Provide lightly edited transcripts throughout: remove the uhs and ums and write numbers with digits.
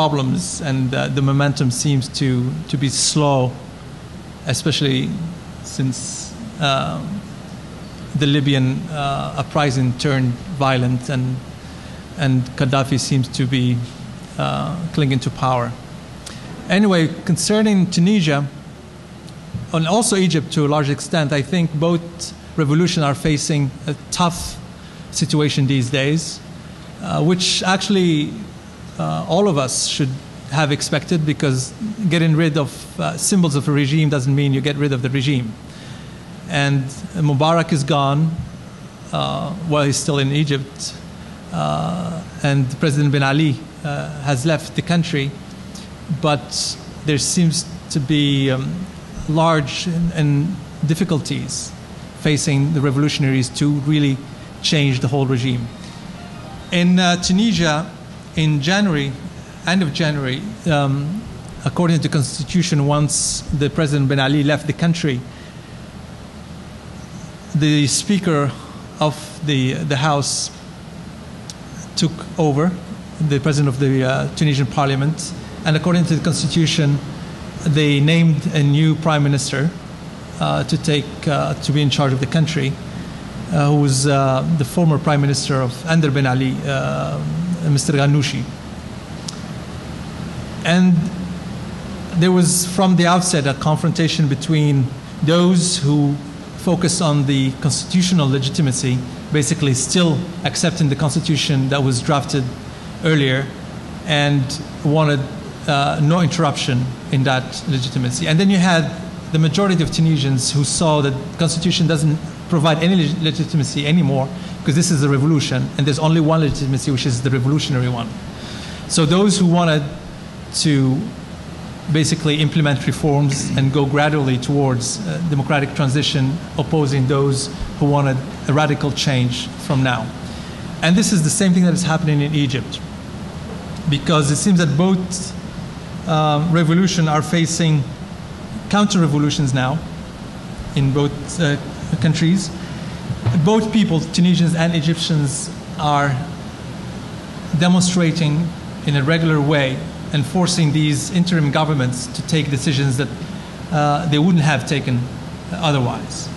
problems, and the momentum seems to be slow, especially since the Libyan uprising turned violent, and Gaddafi seems to be clinging to power. Anyway, concerning Tunisia, and also Egypt to a large extent, I think both revolutions are facing a tough situation these days, which actually all of us should have expected, because getting rid of symbols of a regime doesn't mean you get rid of the regime. And Mubarak is gone, while he's still in Egypt, and President Ben Ali has left the country, but there seems to be large difficulties facing the revolutionaries to really change the whole regime. In Tunisia, in January, end of January, according to the constitution, once the President Ben Ali left the country, the Speaker of the House took over, the President of the Tunisian Parliament, and according to the constitution, they named a new Prime Minister to be in charge of the country, who was the former Prime Minister of under Ben Ali, Mr. Ghannouchi. And there was from the outset a confrontation between those who focused on the constitutional legitimacy, basically still accepting the constitution that was drafted earlier, and wanted no interruption in that legitimacy. And then you had the majority of Tunisians who saw that the constitution doesn't provide any legitimacy anymore, because this is a revolution, and there's only one legitimacy, which is the revolutionary one. So those who wanted to basically implement reforms and go gradually towards democratic transition, opposing those who wanted a radical change from now. And this is the same thing that is happening in Egypt, because it seems that both revolutions are facing counter-revolutions now in both countries. Both people, Tunisians and Egyptians, are demonstrating in a regular way and forcing these interim governments to take decisions that they wouldn't have taken otherwise.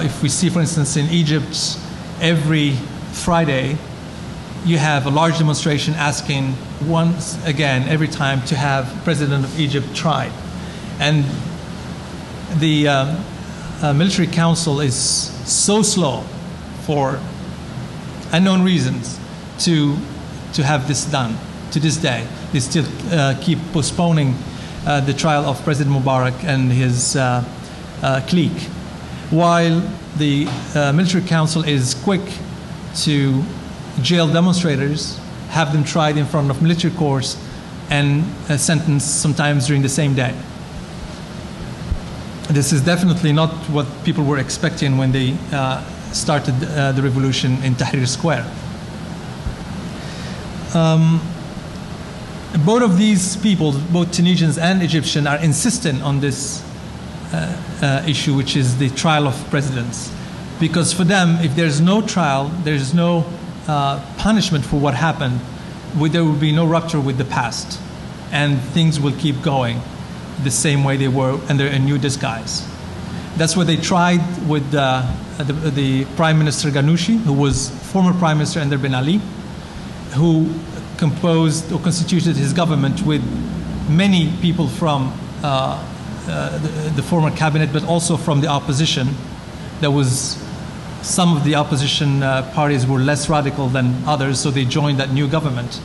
If we see, for instance, in Egypt, every Friday, you have a large demonstration asking once again, every time, to have President of Egypt tried. And the military council is so slow, for unknown reasons, to have this done. To this day, they still keep postponing the trial of President Mubarak and his clique, while the military council is quick to jail demonstrators, have them tried in front of military courts, and sentenced sometimes during the same day. This is definitely not what people were expecting when they started the revolution in Tahrir Square. Both of these people, both Tunisians and Egyptians, are insistent on this issue, which is the trial of presidents. Because for them, if there's no trial, there's no punishment for what happened, there will be no rupture with the past. And things will keep going the same way they were under a new disguise. That's what they tried with the Prime Minister Ghannouchi, who was former Prime Minister under Ben Ali, who composed or constituted his government with many people from the former cabinet, but also from the opposition. There was some of the opposition parties were less radical than others, so they joined that new government.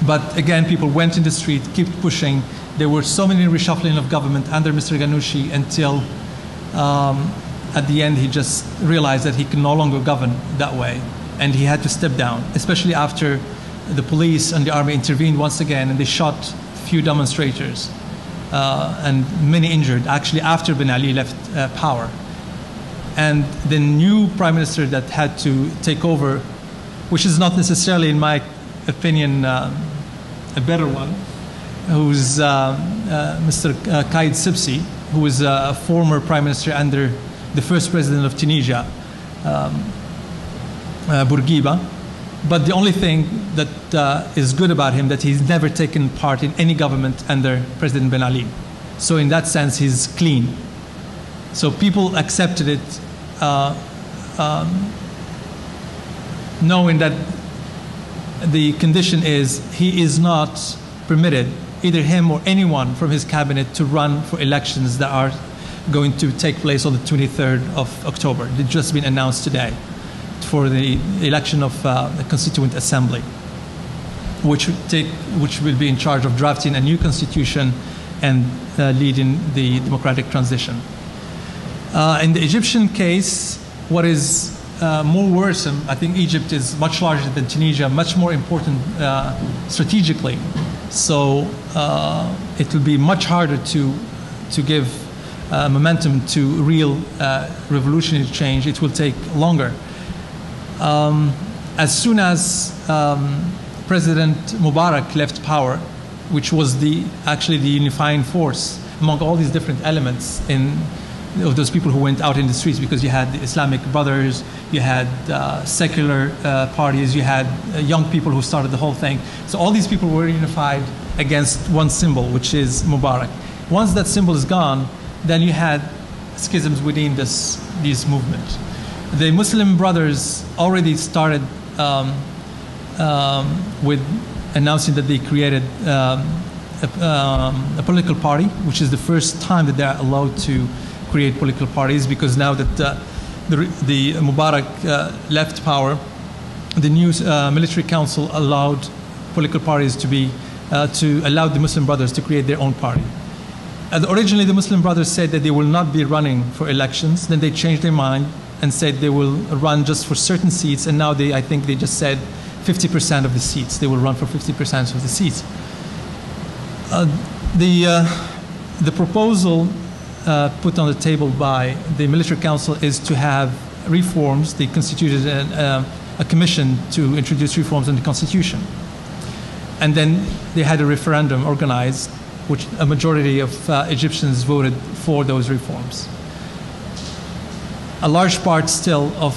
But again, people went in the street, kept pushing. There were so many reshuffling of government under Mr. Ghannouchi until at the end he just realized that he could no longer govern that way. And he had to step down, especially after the police and the army intervened once again, and they shot few demonstrators and many injured, actually after Ben Ali left power. And the new prime minister that had to take over, which is not necessarily, in my opinion, a better one, who's Mr. Qaid Sibsi, who was a former prime minister under the first president of Tunisia, Bourguiba, But the only thing that is good about him that he's never taken part in any government under President Ben Ali. So in that sense, he's clean. So people accepted it, knowing that the condition is he is not permitted, either him or anyone from his cabinet, to run for elections that are going to take place on the 23rd of October. They've just been announced today for the election of the Constituent Assembly, which will be in charge of drafting a new constitution and leading the democratic transition. In the Egyptian case, what is more worrisome, I think Egypt is much larger than Tunisia, much more important strategically. So it will be much harder to give momentum to real revolutionary change. It will take longer. As soon as President Mubarak left power, which was actually the unifying force among all these different elements of those people who went out in the streets, because you had the Islamic Brothers, you had secular parties, you had young people who started the whole thing. So all these people were unified against one symbol, which is Mubarak. Once that symbol is gone, then you had schisms within these movements. The Muslim Brothers already started with announcing that they created a political party, which is the first time that they're allowed to create political parties, because now that the Mubarak left power, the new military council allowed political parties to allow the Muslim Brothers to create their own party. Originally, the Muslim Brothers said that they will not be running for elections. Then they changed their mind and said they will run just for certain seats. And now I think they just said 50% of the seats. They will run for 50% of the seats. The proposal put on the table by the military council is to have reforms. They constituted a commission to introduce reforms in the constitution. And then they had a referendum organized, which a majority of Egyptians voted for those reforms. A large part still of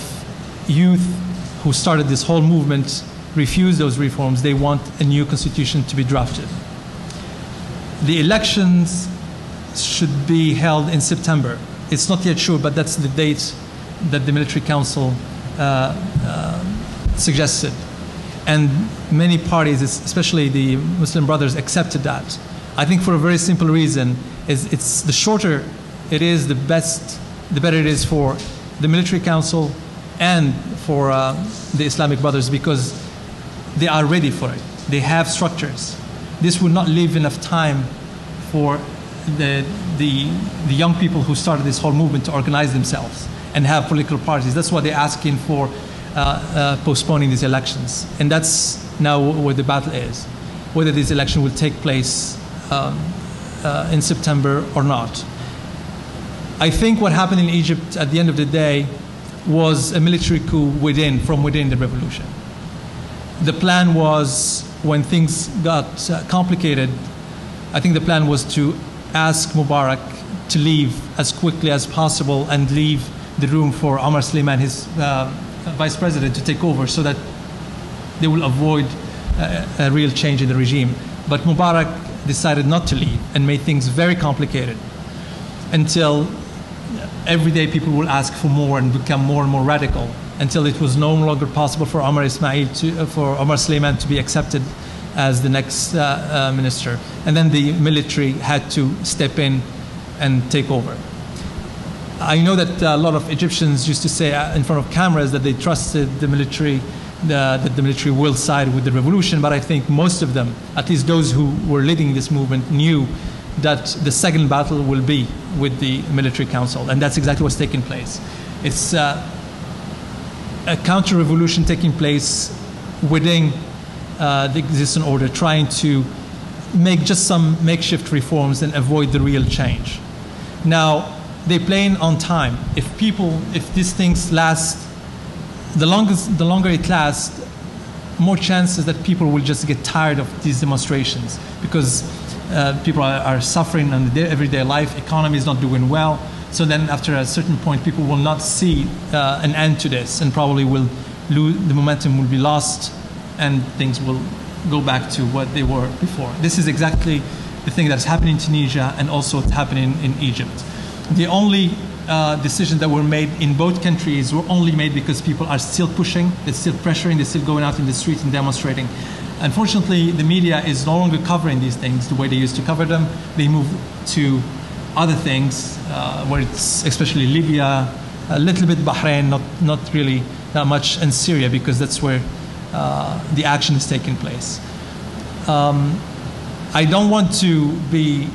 youth who started this whole movement refuse those reforms. They want a new constitution to be drafted. The elections should be held in September. It's not yet sure, but that's the date that the military council suggested. And many parties, especially the Muslim Brothers, accepted that. I think for a very simple reason, it's the shorter it is, the better it is for the military council and for the Islamic Brothers, because they are ready for it. They have structures. This will not leave enough time for the young people who started this whole movement to organize themselves and have political parties. That's why they're asking for postponing these elections. And that's now where the battle is, whether this election will take place in September or not. I think what happened in Egypt at the end of the day was a military coup from within the revolution. The plan was, when things got complicated, I think the plan was to ask Mubarak to leave as quickly as possible and leave the room for Omar Suleiman, his vice president, to take over, so that they will avoid a real change in the regime. But Mubarak decided not to leave and made things very complicated, until every day people will ask for more and become more and more radical, until it was no longer possible for Omar Suleiman to be accepted as the next minister. And then the military had to step in and take over. I know that a lot of Egyptians used to say in front of cameras that they trusted the military, that the military will side with the revolution, but I think most of them, at least those who were leading this movement, knew that the second battle will be with the military council, and that's exactly what's taking place. It's a counter-revolution taking place within the existing order, trying to make just some makeshift reforms and avoid the real change. Now, they're playing on time. If these things last, the longer it lasts, more chances that people will just get tired of these demonstrations, because people are suffering in their everyday life, economy is not doing well. So then after a certain point, people will not see an end to this and probably will the momentum will be lost, and things will go back to what they were before. This is exactly the thing that's happening in Tunisia and also it's happening in Egypt. The only decisions that were made in both countries were only made because people are still pushing, they're still pressuring, they're still going out in the streets and demonstrating. Unfortunately, the media is no longer covering these things the way they used to cover them. They move to other things, where it's especially Libya, a little bit Bahrain, not really that much, and Syria, because that's where the action is taking place. I don't want to be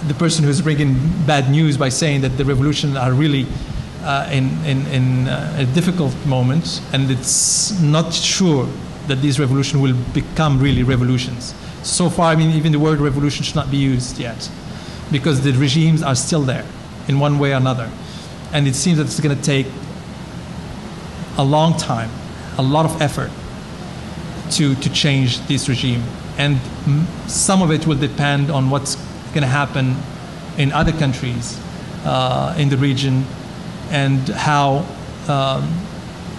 the person who's bringing bad news by saying that the revolutions are really in a difficult moment, and it's not sure that these revolutions will become really revolutions. So far, I mean, even the word revolution should not be used yet, because the regimes are still there in one way or another. And it seems that it's going to take a long time, a lot of effort to change this regime. And some of it will depend on what's going to happen in other countries in the region, and how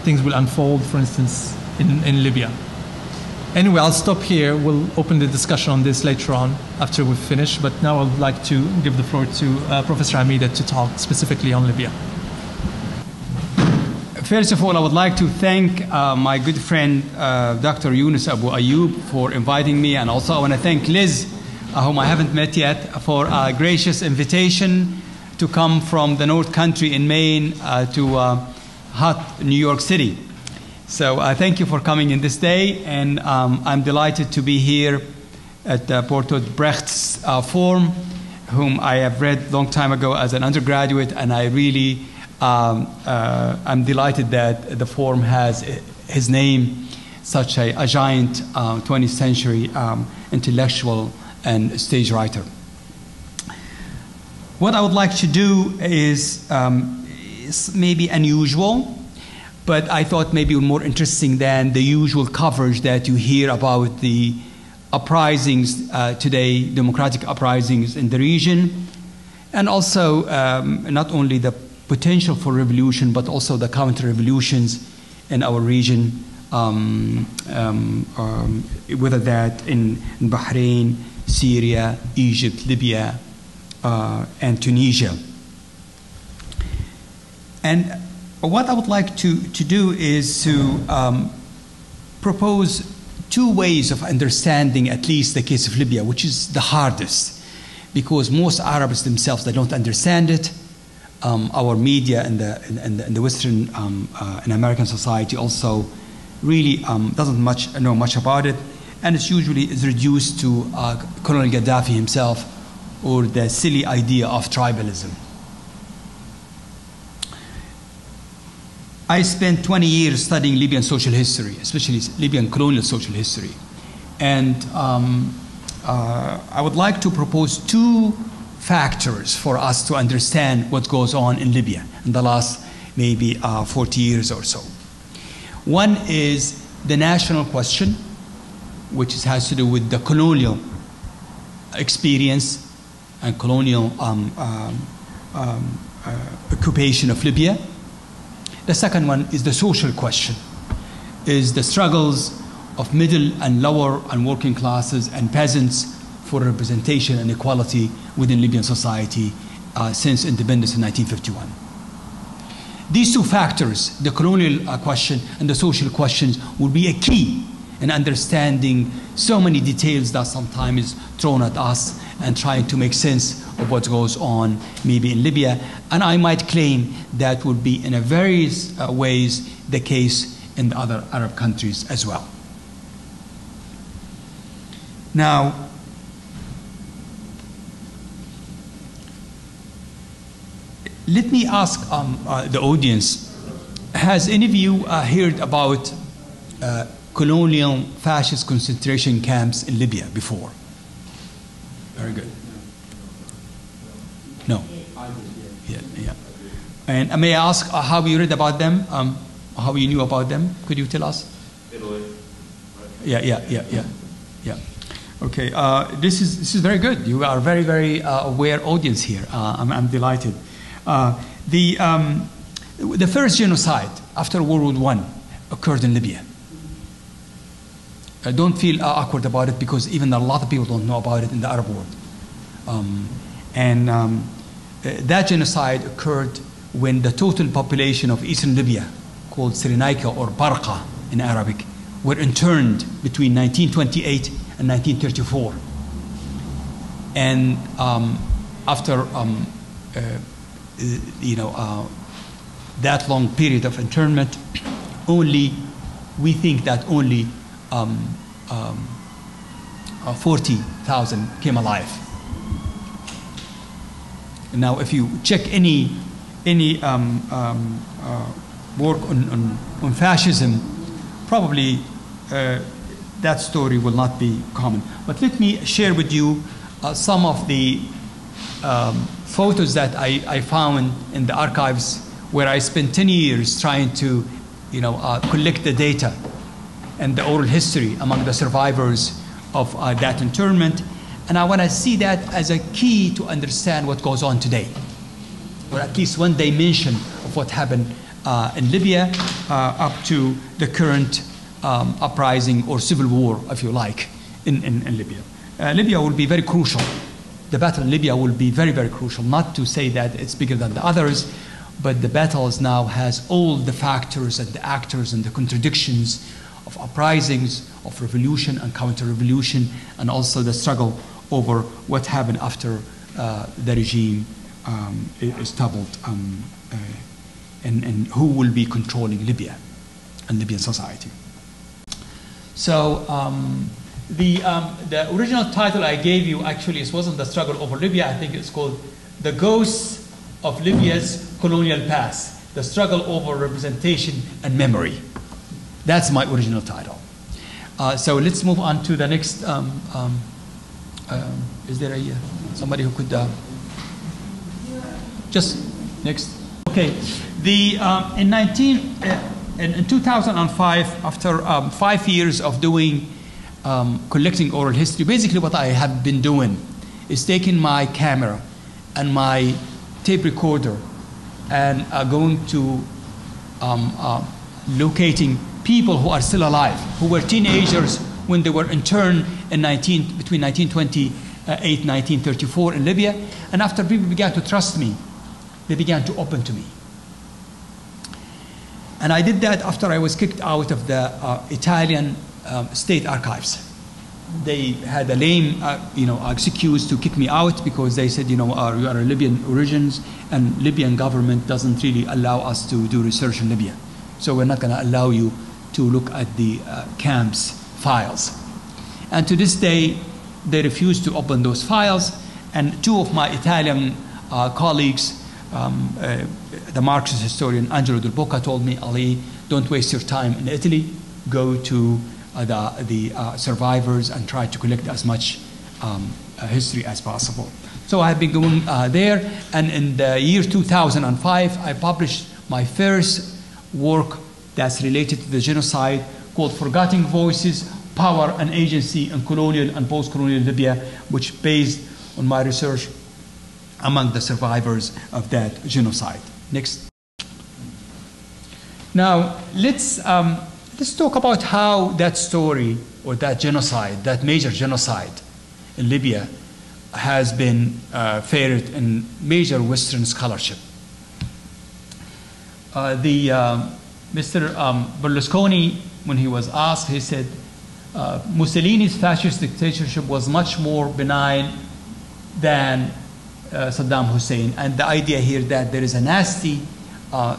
things will unfold, for instance, in Libya. Anyway, I'll stop here. We'll open the discussion on this later on after we've finished. But now I'd like to give the floor to Professor Hamida to talk specifically on Libya. First of all, I would like to thank my good friend, Dr. Yunus Abu Ayyub, for inviting me. And also I want to thank Liz, whom I haven't met yet, for a gracious invitation to come from the North Country in Maine to hot New York City. So thank you for coming in this day, and I'm delighted to be here at Bertolt Brecht's Forum, whom I have read a long time ago as an undergraduate, and I really I'm delighted that the Forum has his name, such a giant 20th century intellectual and stage writer. What I would like to do is maybe unusual, but I thought maybe more interesting than the usual coverage that you hear about the uprisings today, democratic uprisings in the region, and also not only the potential for revolution, but also the counter-revolutions in our region, whether that in Bahrain, Syria, Egypt, Libya, and Tunisia. And what I would like to do is to propose two ways of understanding at least the case of Libya, which is the hardest, because most Arabs themselves, they don't understand it. Our media and the Western and American society also really doesn't know much about it, and it's usually reduced to Colonel Gaddafi himself, or the silly idea of tribalism. I spent 20 years studying Libyan social history, especially Libyan colonial social history. And I would like to propose two factors for us to understand what goes on in Libya in the last maybe 40 years or so. One is the national question, which has to do with the colonial experience and colonial occupation of Libya. The second one is the social question, is the struggles of middle and lower and working classes and peasants for representation and equality within Libyan society since independence in 1951. These two factors, the colonial question and the social questions, will be a key in understanding so many details that sometimes is thrown at us and trying to make sense of what goes on maybe in Libya. And I might claim that would be in a various ways the case in the other Arab countries as well. Now, let me ask the audience, has any of you heard about colonial fascist concentration camps in Libya before? Very good. No. Yeah. And may I ask how you read about them? How you knew about them? Could you tell us? Italy. Yeah. Okay. This is very good. You are very, very aware audience here. I'm delighted. The first genocide after World War I occurred in Libya. Don't feel awkward about it, because even a lot of people don't know about it in the Arab world. That genocide occurred when the total population of eastern Libya, called Cyrenaica or Barqa in Arabic, were interned between 1928 and 1934. And after that long period of internment, we think that only 40,000 came alive. Now, if you check any work on fascism, probably that story will not be common. But let me share with you some of the photos that I found in the archives, where I spent 10 years trying to collect the data and the oral history among the survivors of that internment. And I want to see that as a key to understand what goes on today, or at least one dimension of what happened in Libya up to the current uprising or civil war, if you like, in Libya. Libya will be very crucial. The battle in Libya will be very, very crucial. Not to say that it's bigger than the others, but the battles now has all the factors and the actors and the contradictions of uprisings, of revolution and counter-revolution, and also the struggle over what happened after the regime is toppled, and who will be controlling Libya and Libyan society. So the original title I gave you, actually, it wasn't The Struggle Over Libya. I think it's called The Ghosts of Libya's Colonial Past, The Struggle Over Representation and Memory. That's my original title. So let's move on to the next. Is there somebody who could just next? Okay. In 2005, after 5 years of doing collecting oral history, basically what I have been doing is taking my camera and my tape recorder and going to locating people who are still alive, who were teenagers when they were interned in between 1928 and 1934 in Libya. And after people began to trust me, they began to open to me. And I did that after I was kicked out of the Italian state archives. They had a lame excuse to kick me out, because they said, you are Libyan origins, and Libyan government doesn't really allow us to do research in Libya. So we're not going to allow you to look at the camps files. And to this day, they refuse to open those files. And two of my Italian colleagues, the Marxist historian Angelo Del Bocca, told me, Ali, don't waste your time in Italy. Go to the survivors and try to collect as much history as possible. So I've been going there, and in the year 2005, I published my first work that's related to the genocide, called Forgotten Voices, Power and Agency in Colonial and Post-Colonial Libya, which based on my research among the survivors of that genocide. Next. Now, let's talk about how that story, or that genocide, that major genocide in Libya, has been fared in major Western scholarship. Mr. Berlusconi, when he was asked, he said, Mussolini's fascist dictatorship was much more benign than Saddam Hussein. And the idea here that there is a nasty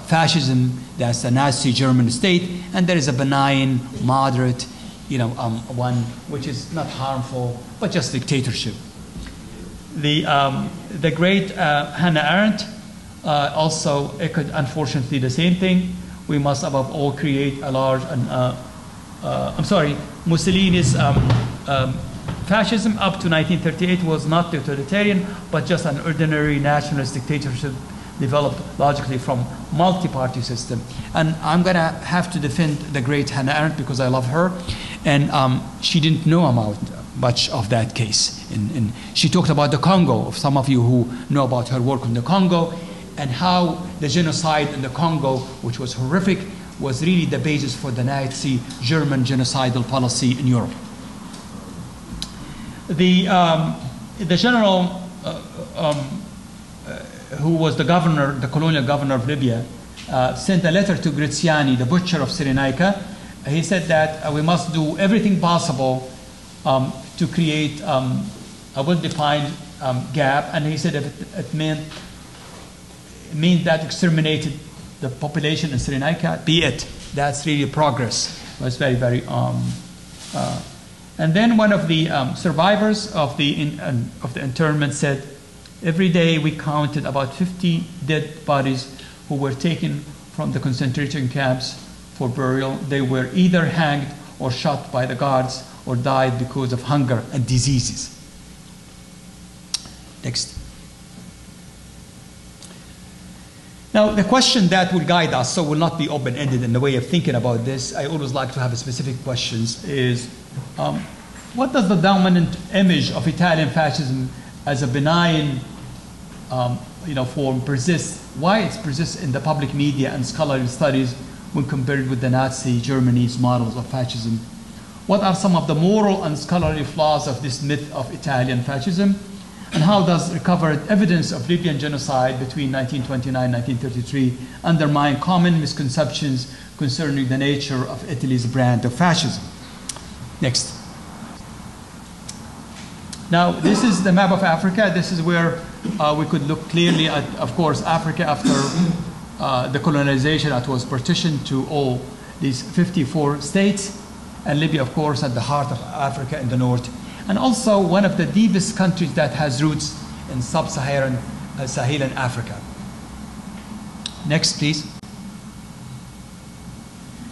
fascism, that's a Nazi German state, and there is a benign, moderate, one which is not harmful, but just dictatorship. The great Hannah Arendt also echoed, unfortunately, the same thing. We must, above all, create a large and Mussolini's fascism up to 1938 was not totalitarian, but just an ordinary nationalist dictatorship developed logically from multi-party system. And I'm going to have to defend the great Hannah Arendt, because I love her, and she didn't know about much of that case. And she talked about the Congo, of some of you who know about her work in the Congo, and how the genocide in the Congo, which was horrific, was really the basis for the Nazi German genocidal policy in Europe. The general who was the governor, the colonial governor of Libya, sent a letter to Graziani, the butcher of Cyrenaica. He said that we must do everything possible to create a well-defined gap, and he said if it meant that exterminated the population in Cyrenaica, be it. That's really progress. It was very, very. And then one of the survivors of the internment said, every day we counted about 50 dead bodies who were taken from the concentration camps for burial. They were either hanged or shot by the guards or died because of hunger and diseases. Next. Now, the question that will guide us, so will not be open-ended in the way of thinking about this, I always like to have specific questions, is what does the dominant image of Italian fascism as a benign form persist? Why it persists in the public media and scholarly studies when compared with the Nazi Germany's models of fascism? What are some of the moral and scholarly flaws of this myth of Italian fascism? And how does recovered evidence of Libyan genocide between 1929 and 1933 undermine common misconceptions concerning the nature of Italy's brand of fascism? Next. Now, this is the map of Africa. This is where we could look clearly at, of course, Africa after the colonization that was partitioned to all these 54 states, and Libya, of course, at the heart of Africa in the north, and also one of the deepest countries that has roots in sub-Saharan Saharan Africa. Next, please.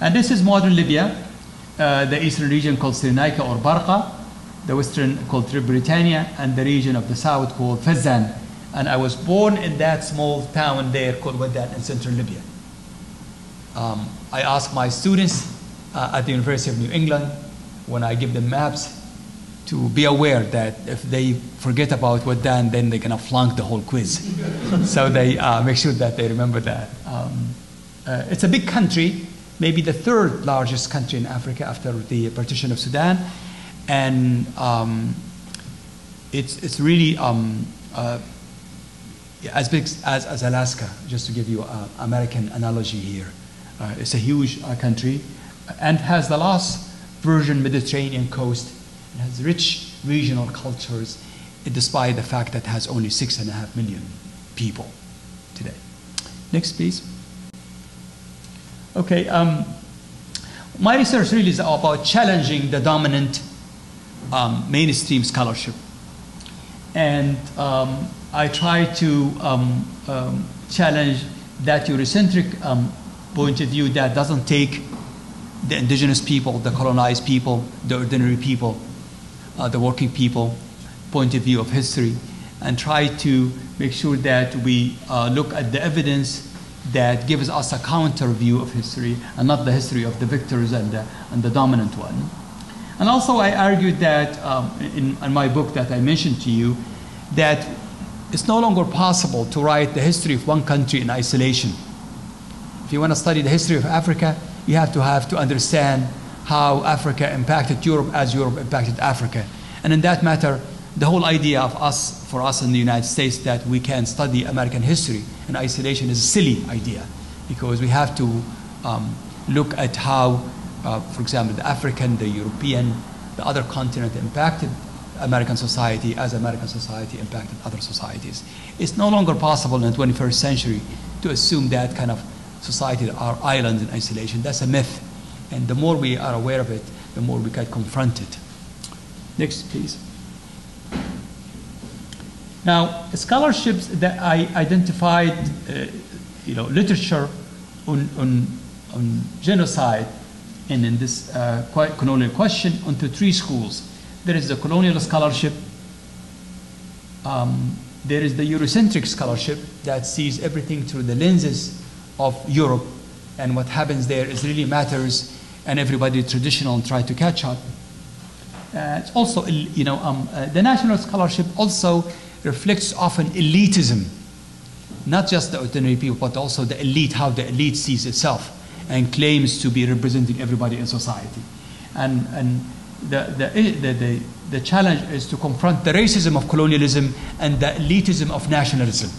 And this is modern Libya, the eastern region called Cyrenaica or Barqa, the western called Britannia, and the region of the south called Fezzan. And I was born in that small town there called Wadan in central Libya. I ask my students at the University of New England, when I give them maps, to be aware that if they forget about Wadan, then they're going to flunk the whole quiz. So they make sure that they remember that. It's a big country, maybe the third largest country in Africa after the partition of Sudan. And it's really as big as Alaska, just to give you an American analogy here. It's a huge country and has the last virgin Mediterranean coast. It has rich regional cultures, despite the fact that it has only 6.5 million people today. Next, please. Okay, my research really is about challenging the dominant mainstream scholarship. And I try to challenge that Eurocentric point of view that doesn't take the indigenous people, the colonized people, the ordinary people, the working people point of view of history, and try to make sure that we look at the evidence that gives us a counter view of history and not the history of the victors and the dominant one. And also I argued that in my book that I mentioned to you, that it's no longer possible to write the history of one country in isolation. If you want to study the history of Africa, you have to understand how Africa impacted Europe as Europe impacted Africa. And in that matter, the whole idea of for us in the United States, that we can study American history in isolation is a silly idea, because we have to look at how, for example, the African, the European, the other continent impacted American society as American society impacted other societies. It's no longer possible in the 21st century to assume that kind of society are islands in isolation. That's a myth. And the more we are aware of it, the more we can confront it. Next, please. Now, scholarships that I identified, literature on genocide and in this colonial question onto 3 schools. There is the colonial scholarship. There is the Eurocentric scholarship that sees everything through the lenses of Europe, and what happens there is really matters, and everybody traditional and try to catch up. It's also, the national scholarship also reflects often elitism, not just the ordinary people, but also the elite, how the elite sees itself. and claims to be representing everybody in society. And the challenge is to confront the racism of colonialism and the elitism of nationalism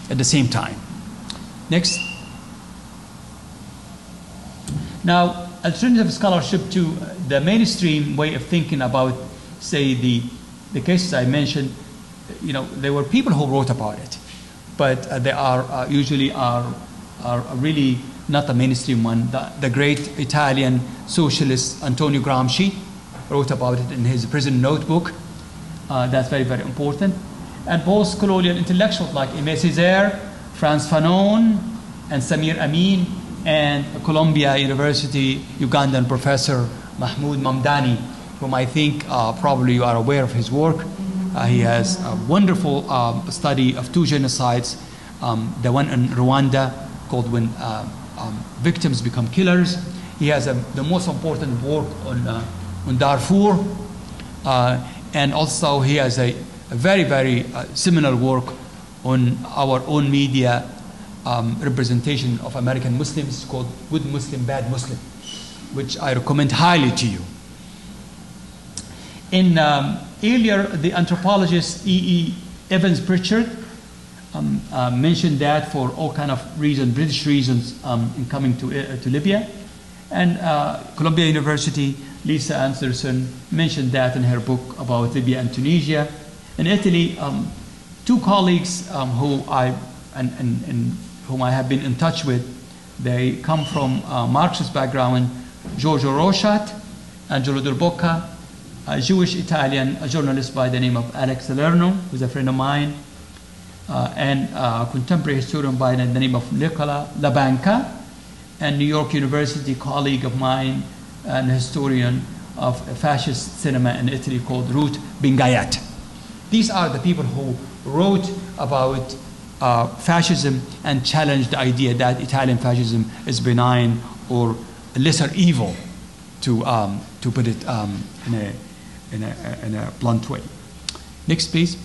at the same time. Next. Now, alternative scholarship to the mainstream way of thinking about, say, the cases I mentioned, you know, there were people who wrote about it, but they are usually are really not the mainstream one. The great Italian socialist Antonio Gramsci wrote about it in his prison notebook. That's very, very important. And post-colonial intellectuals like Aimé Césaire, Frantz Fanon, and Samir Amin, and Columbia University Ugandan professor Mahmoud Mamdani, whom I think probably you are aware of his work. He has a wonderful study of two genocides, the one in Rwanda called When Victims Become Killers. He has the most important work on Darfur, and also he has a very, very similar work on our own media representation of American Muslims called Good Muslim, Bad Muslim, which I recommend highly to you. In earlier, the anthropologist E.E. Evans Pritchard mentioned that for all kind of reasons, British reasons, in coming to Libya. And Columbia University, Lisa Anderson mentioned that in her book about Libya and Tunisia. In Italy, two colleagues whom I have been in touch with, they come from Marxist background, Giorgio Rochat, Angelo Del Bocca, a Jewish Italian, a journalist by the name of Alex Salerno, who's a friend of mine, and a contemporary historian by the name of Nicola Labanca, and New York University colleague of mine, an historian of fascist cinema in Italy called Ruth Bingayat. These are the people who wrote about fascism and challenged the idea that Italian fascism is benign or a lesser evil, to put it in a blunt way. Next, please.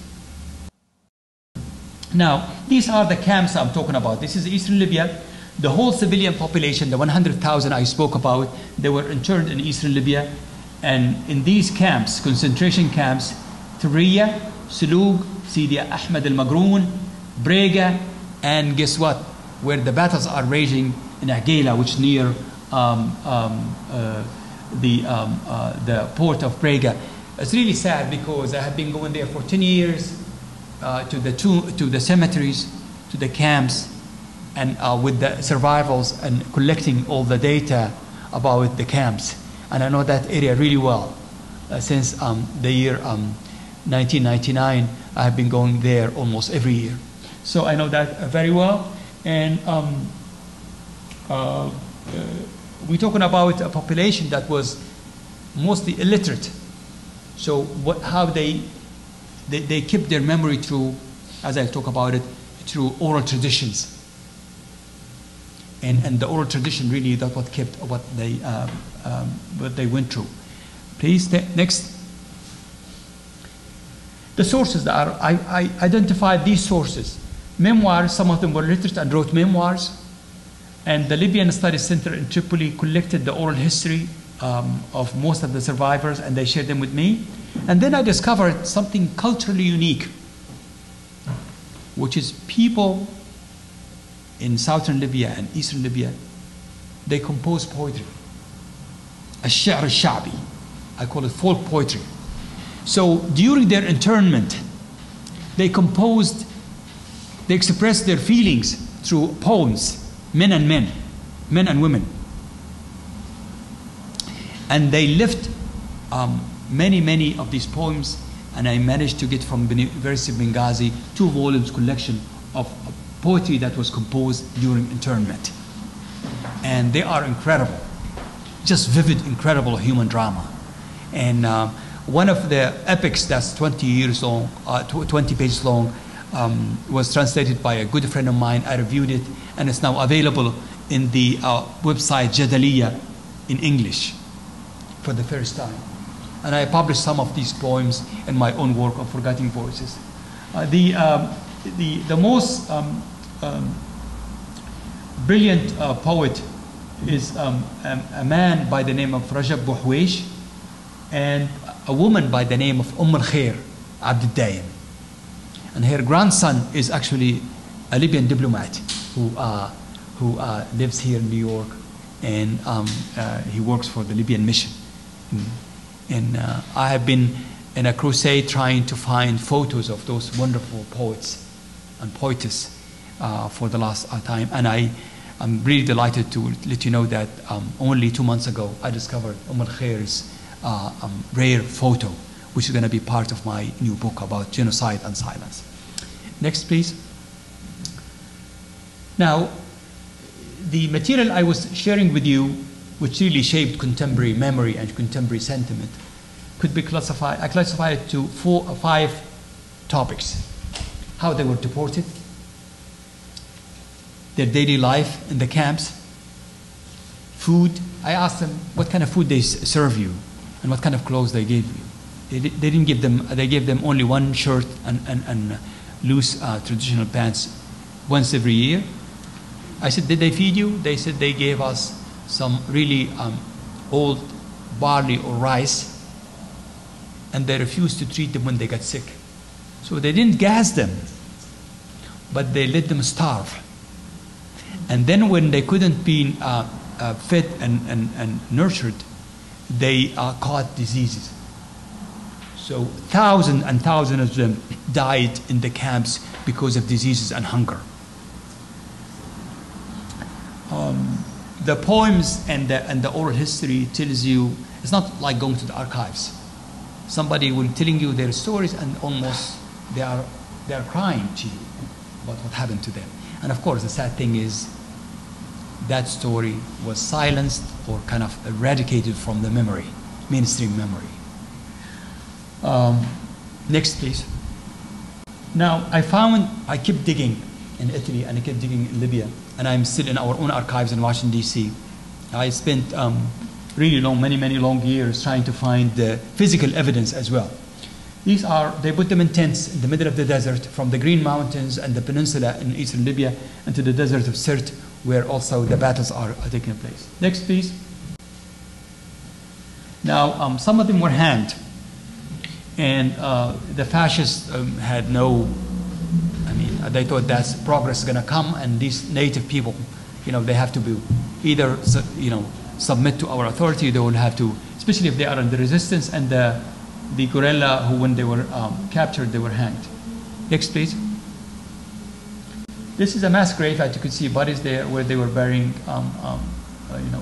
Now, these are the camps I'm talking about. This is Eastern Libya. The whole civilian population, the 100,000 I spoke about, they were interned in Eastern Libya. And in these camps, concentration camps, Turiya, Sulug, Sidi Ahmed al-Magroon, Brega, and guess what? Where the battles are raging in Agela, which is near the port of Brega. It's really sad because I have been going there for 10 years to the cemeteries, to the camps, and with the survivals and collecting all the data about the camps. And I know that area really well. Since the year 1999, I have been going there almost every year. So I know that very well. And we're talking about a population that was mostly illiterate. So how they kept their memory through, as I talk about it, through oral traditions. And the oral tradition really, that's what kept what they went through. Please, next. The sources that are, I identified these sources. Memoirs, some of them were literate and wrote memoirs. And the Libyan Studies Center in Tripoli collected the oral history of most of the survivors, and they shared them with me. And then I discovered something culturally unique, which is people in southern Libya and eastern Libya, they compose poetry. الشعر الشعبي, I call it folk poetry. So during their internment, they expressed their feelings through poems, men and women. And they left many of these poems, and I managed to get from the University of Benghazi 2 volumes collection of poetry that was composed during internment. And they are incredible, just vivid, incredible human drama. And one of the epics that's 20 years long, 20 pages long, was translated by a good friend of mine. I reviewed it, and it's now available in the website Jadaliya in English for the first time. And I published some of these poems in my own work of Forgotten Voices. The most brilliant poet is a man by the name of Rajab Bouhouesh and a woman by the name of Al Khair Abd al-Daim. And her grandson is actually a Libyan diplomat who lives here in New York, and he works for the Libyan mission. And I have been in a crusade trying to find photos of those wonderful poets and poetess for the last time. And I'm really delighted to let you know that only 2 months ago I discovered Al Khair's rare photo, which is going to be part of my new book about genocide and silence. Next, please. Now, the material I was sharing with you, which really shaped contemporary memory and contemporary sentiment, could be classified, I classified it to 4 or 5 topics. How they were deported, their daily life in the camps, food. I asked them what kind of food they serve you and what kind of clothes they gave you. They didn't give them, they gave them only one shirt and loose traditional pants once every year. I said, did they feed you? They said they gave us some really old barley or rice, and they refused to treat them when they got sick. So they didn't gas them, but they let them starve. And then when they couldn't be fed and nurtured, they caught diseases. So thousands and thousands of them died in the camps because of diseases and hunger. The poems and the oral history tells you, it's not like going to the archives. Somebody will telling you their stories and almost they are crying to you about what happened to them. And of course the sad thing is that story was silenced or kind of eradicated from the memory, mainstream memory. Next, please. Now, I kept digging in Italy and I kept digging in Libya, and I'm still in our own archives in Washington, D.C. I spent really many long years trying to find the physical evidence as well. They put them in tents in the middle of the desert from the Green Mountains and the peninsula in eastern Libya into the desert of Sirte, where also the battles are taking place. Next, please. Now, some of them were hanged, and the fascists had no, they thought that's progress going to come, and these native people, they have to be either, submit to our authority, they will have to, especially if they are in the resistance, and the guerrilla who, when they were captured, they were hanged. Next, please. This is a mass grave, as you can see bodies there where they were burying,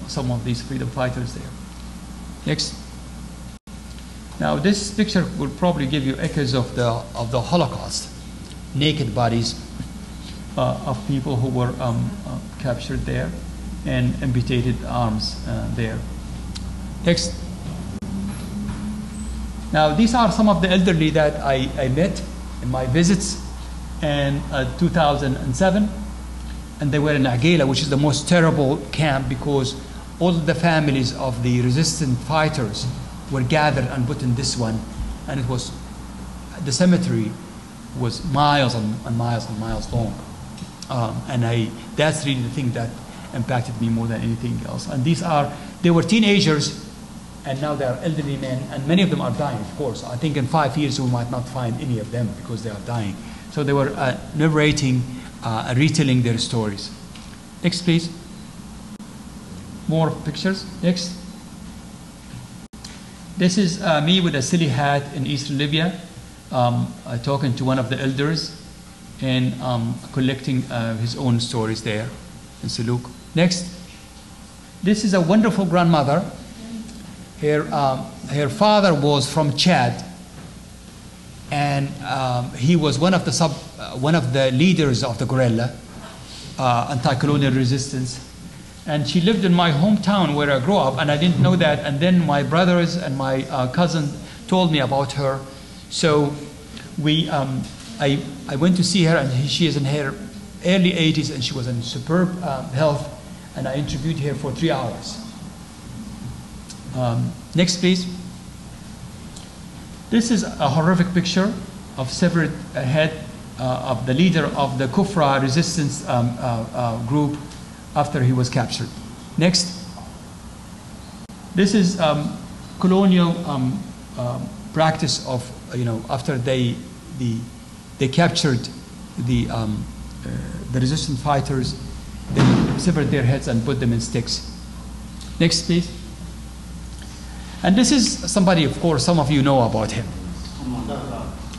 some of these freedom fighters there. Next. Now, this picture will probably give you echoes of the Holocaust. Naked bodies of people who were captured there, and amputated arms there. Next. Now, these are some of the elderly that I met in my visits in 2007, and they were in Agela, which is the most terrible camp because all the families of the resistant fighters were gathered and put in this one, and it was, the cemetery was miles and miles and miles long, that's really the thing that impacted me more than anything else. And they were teenagers, and now they are elderly men, and many of them are dying, of course. I think in 5 years we might not find any of them because they are dying. So they were narrating, retelling their stories. Next, please. More pictures. Next. This is me with a silly hat in eastern Libya, talking to one of the elders and collecting his own stories there in Suluk. Next. This is a wonderful grandmother. Her father was from Chad, and he was one of the leaders of the guerrilla, anti-colonial resistance. And she lived in my hometown where I grew up, and I didn't know that. And then my brothers and my cousin told me about her. So I went to see her, and she is in her early 80s, and she was in superb health. And I interviewed her for 3 hours. Next, please. This is a horrific picture of severed head of the leader of the Kufra resistance group after he was captured. Next. This is colonial practice of, after they captured the resistant fighters, they severed their heads and put them in sticks. Next, please. And this is somebody, of course, some of you know about him.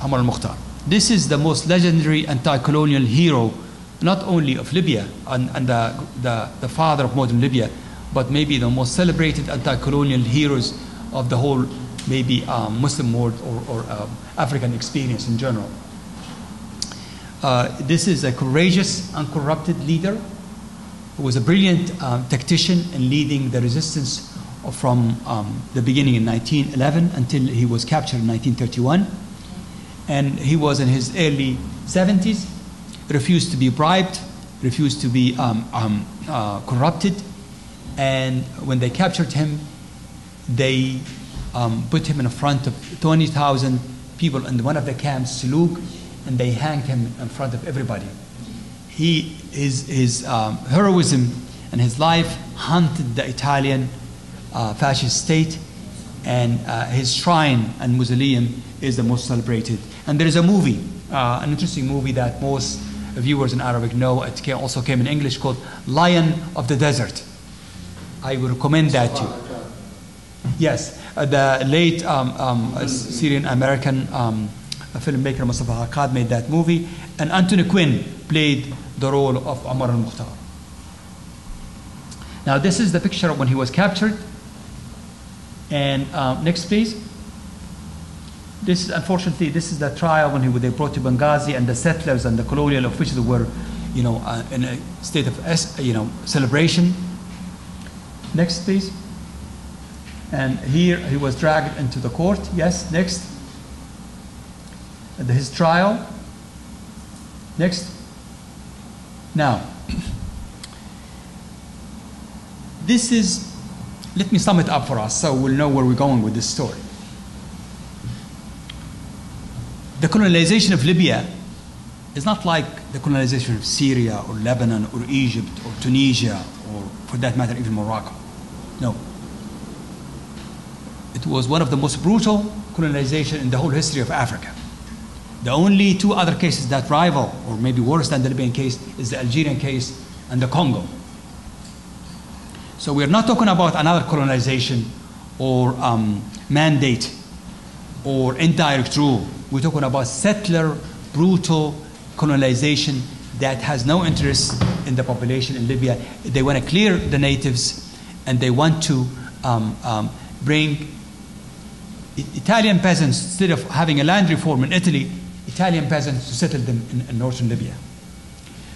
Omar al-Mukhtar. This is the most legendary anti-colonial hero, not only of Libya and the father of modern Libya, but maybe the most celebrated anti-colonial heroes of the whole, maybe Muslim world or African experience in general. This is a courageous, uncorrupted leader who was a brilliant tactician in leading the resistance from the beginning in 1911 until he was captured in 1931. And he was in his early 70s, refused to be bribed, refused to be corrupted. And when they captured him, they put him in front of 20,000 people in one of the camps, Suluk, and they hanged him in front of everybody. His heroism and his life haunted the Italian fascist state, and his shrine and mausoleum is the most celebrated. And there is a movie, an interesting movie that most viewers in Arabic know. It also came in English, called Lion of the Desert. I would recommend that to you. Yes, the late Syrian-American filmmaker Mustafa Akkad made that movie, and Anthony Quinn played the role of Omar al-Mukhtar. Now this is the picture when he was captured. And next, please. This is, unfortunately, this is the trial when they brought to Benghazi, and the settlers and the colonial officials were, in a state of, celebration. Next, please. And here he was dragged into the court. Yes, next. And his trial. Next. Now, this is, let me sum it up for us so we'll know where we're going with this story. The colonization of Libya is not like the colonization of Syria or Lebanon or Egypt or Tunisia or, for that matter, even Morocco. No. It was one of the most brutal colonization in the whole history of Africa. The only two other cases that rival, or maybe worse than the Libyan case, is the Algerian case and the Congo. So we're not talking about another colonization or mandate or indirect rule. We're talking about settler, brutal colonization that has no interest in the population in Libya. They want to clear the natives, and they want to bring Italian peasants, instead of having a land reform in Italy, Italian peasants to settle them in northern Libya.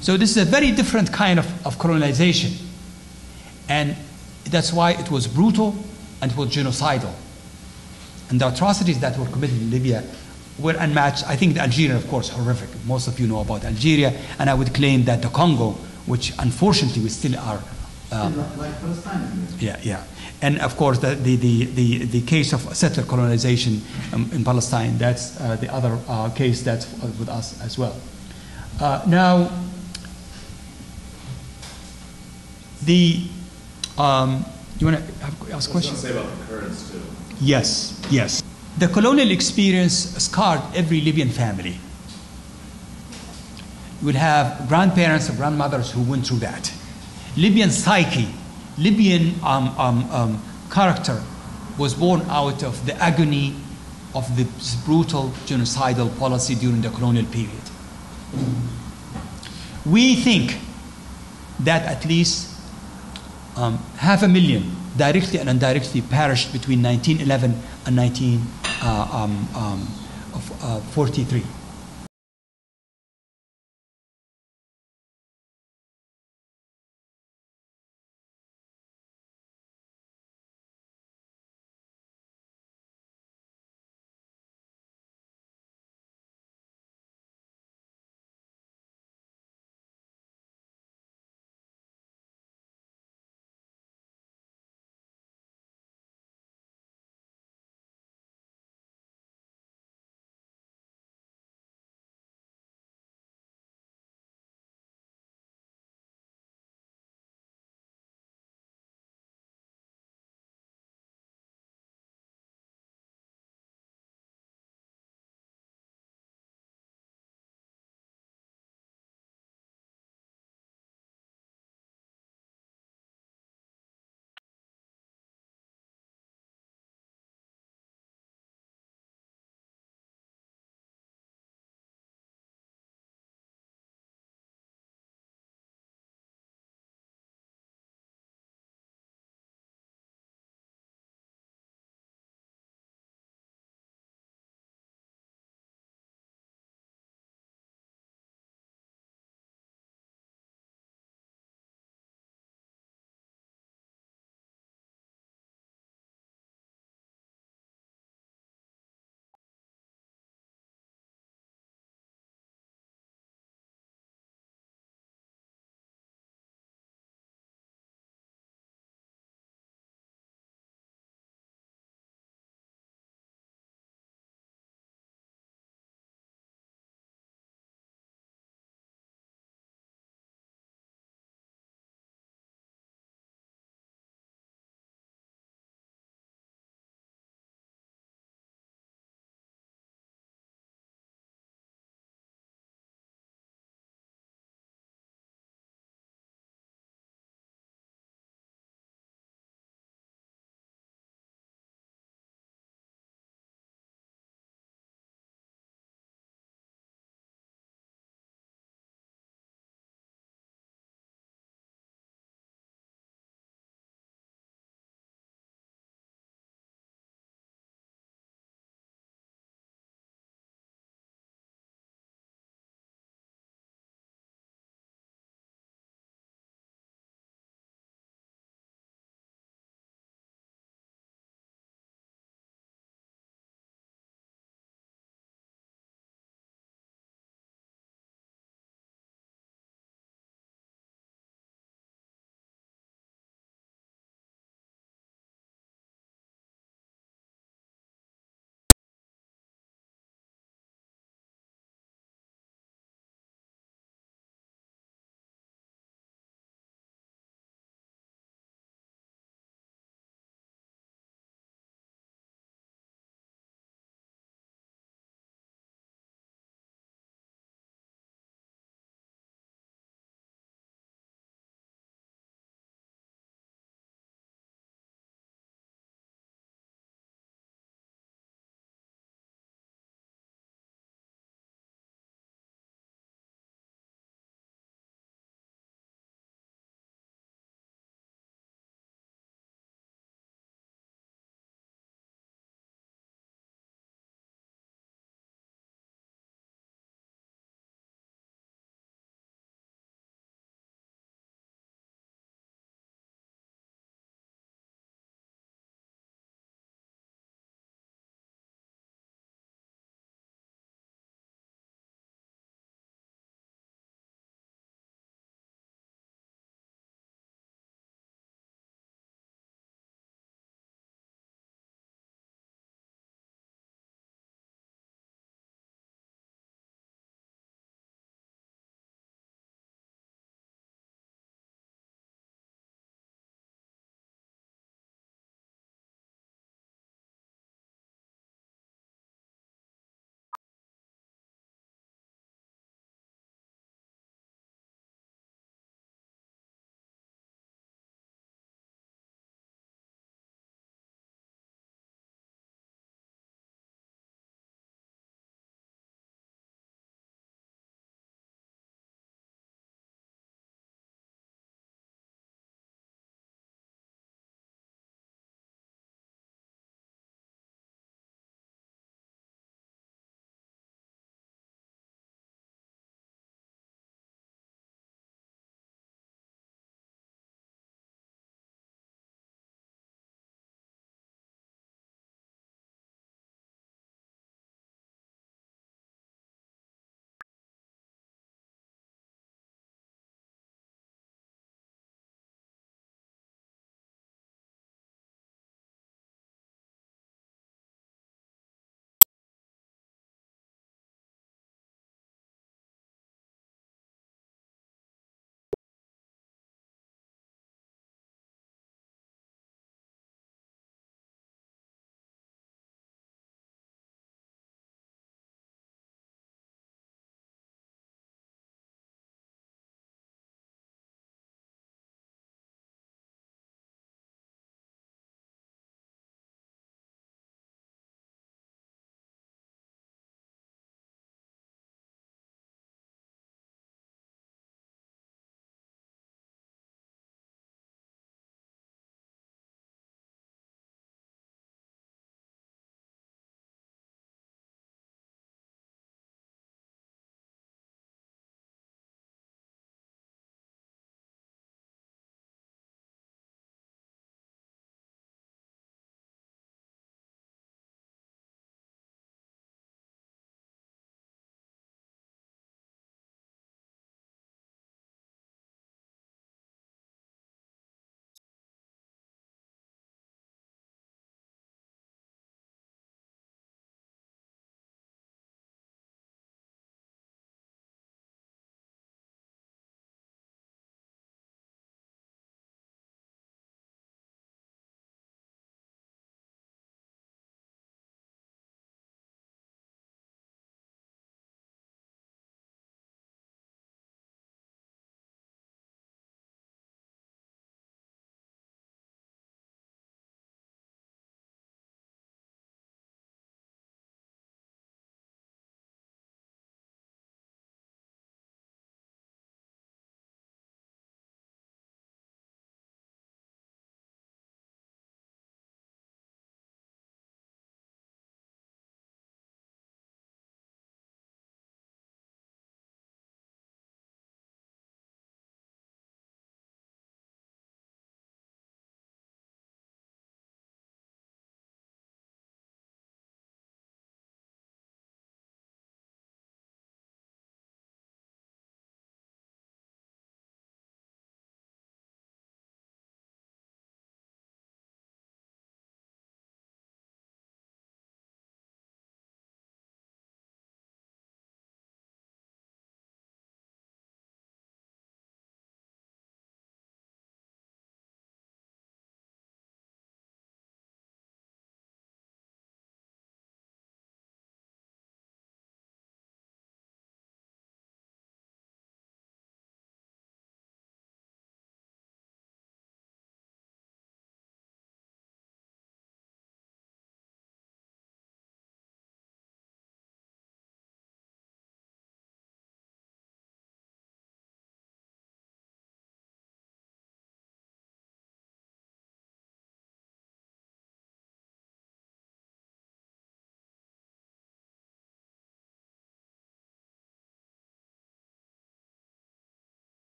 So this is a very different kind of colonization. And that's why it was brutal and it was genocidal. And the atrocities that were committed in Libya were unmatched. I think the Algerian, of course, horrific. Most of you know about Algeria. And I would claim that the Congo, which unfortunately we still are. Like Palestine. Yeah. And of course, the case of settler colonization in Palestine, that's the other case that's with us as well. Now, you want to ask questions? Say about the Kurds too. Yes. The colonial experience scarred every Libyan family. You would have grandparents or grandmothers who went through that. Libyan psyche, Libyan character was born out of the agony of the brutal genocidal policy during the colonial period. We think that at least 500,000 directly and indirectly perished between 1911 and 1943.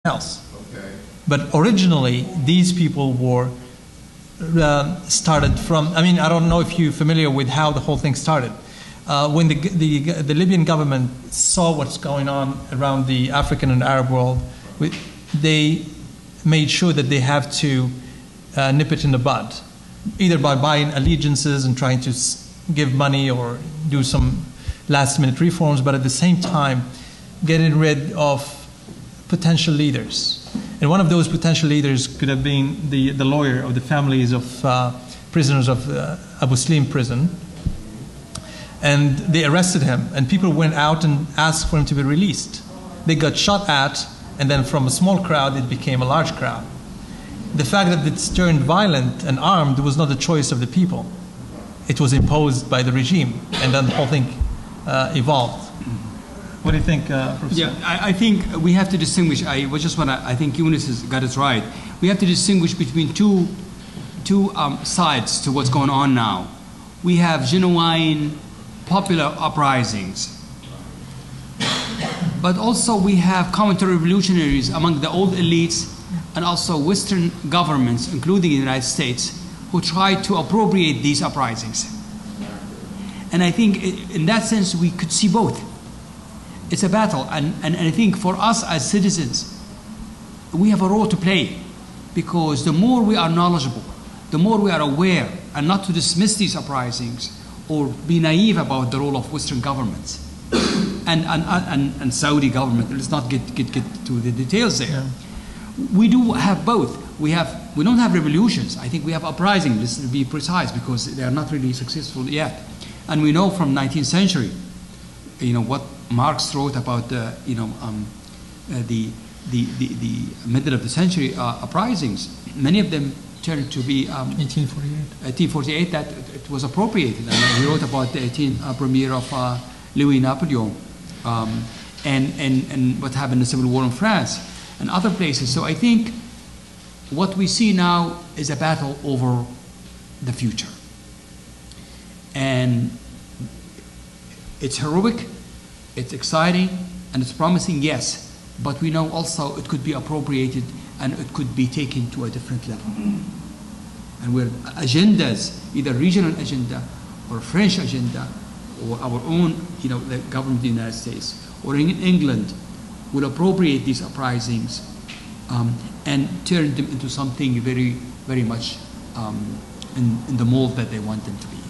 else. Okay. But originally, these people were started from, I mean, I don't know if you're familiar with how the whole thing started. When the Libyan government saw what's going on around the African and Arab world, they made sure that they have to nip it in the bud, either by buying allegiances and trying to give money or do some last-minute reforms, but at the same time, getting rid of potential leaders. And one of those potential leaders could have been the lawyer of the families of prisoners of Abu Slim prison. And they arrested him, and people went out and asked for him to be released. They got shot at, and then from a small crowd, it became a large crowd. The fact that it's turned violent and armed was not the choice of the people. It was imposed by the regime, and then the whole thing evolved. What do you think, Professor? Yeah, I think we have to distinguish. I think Yunus has got it right. We have to distinguish between two sides to what's going on now. We have genuine popular uprisings, but also we have counter-revolutionaries among the old elites and also Western governments, including the United States, who try to appropriate these uprisings. And I think in that sense we could see both. It's a battle, and I think for us as citizens, we have a role to play, because the more we are knowledgeable, the more we are aware, and not to dismiss these uprisings or be naive about the role of Western governments and Saudi government. Let's not get to the details there. Yeah. We do have both. We don't have revolutions. I think we have uprisings. Let's be precise, because they are not really successful yet. And we know from 19th century, what Marx wrote about the middle of the century uprisings. Many of them turned to be 1848. That it was appropriated. And he wrote about the 18th premiere of Louis Napoleon, and what happened in the Civil War in France and other places. So I think what we see now is a battle over the future, and it's heroic. It's exciting and it's promising, yes, but we know also it could be appropriated and it could be taken to a different level. And where agendas, either regional agenda or French agenda or our own, the government of the United States or in England, will appropriate these uprisings and turn them into something very, very much in the mold that they want them to be.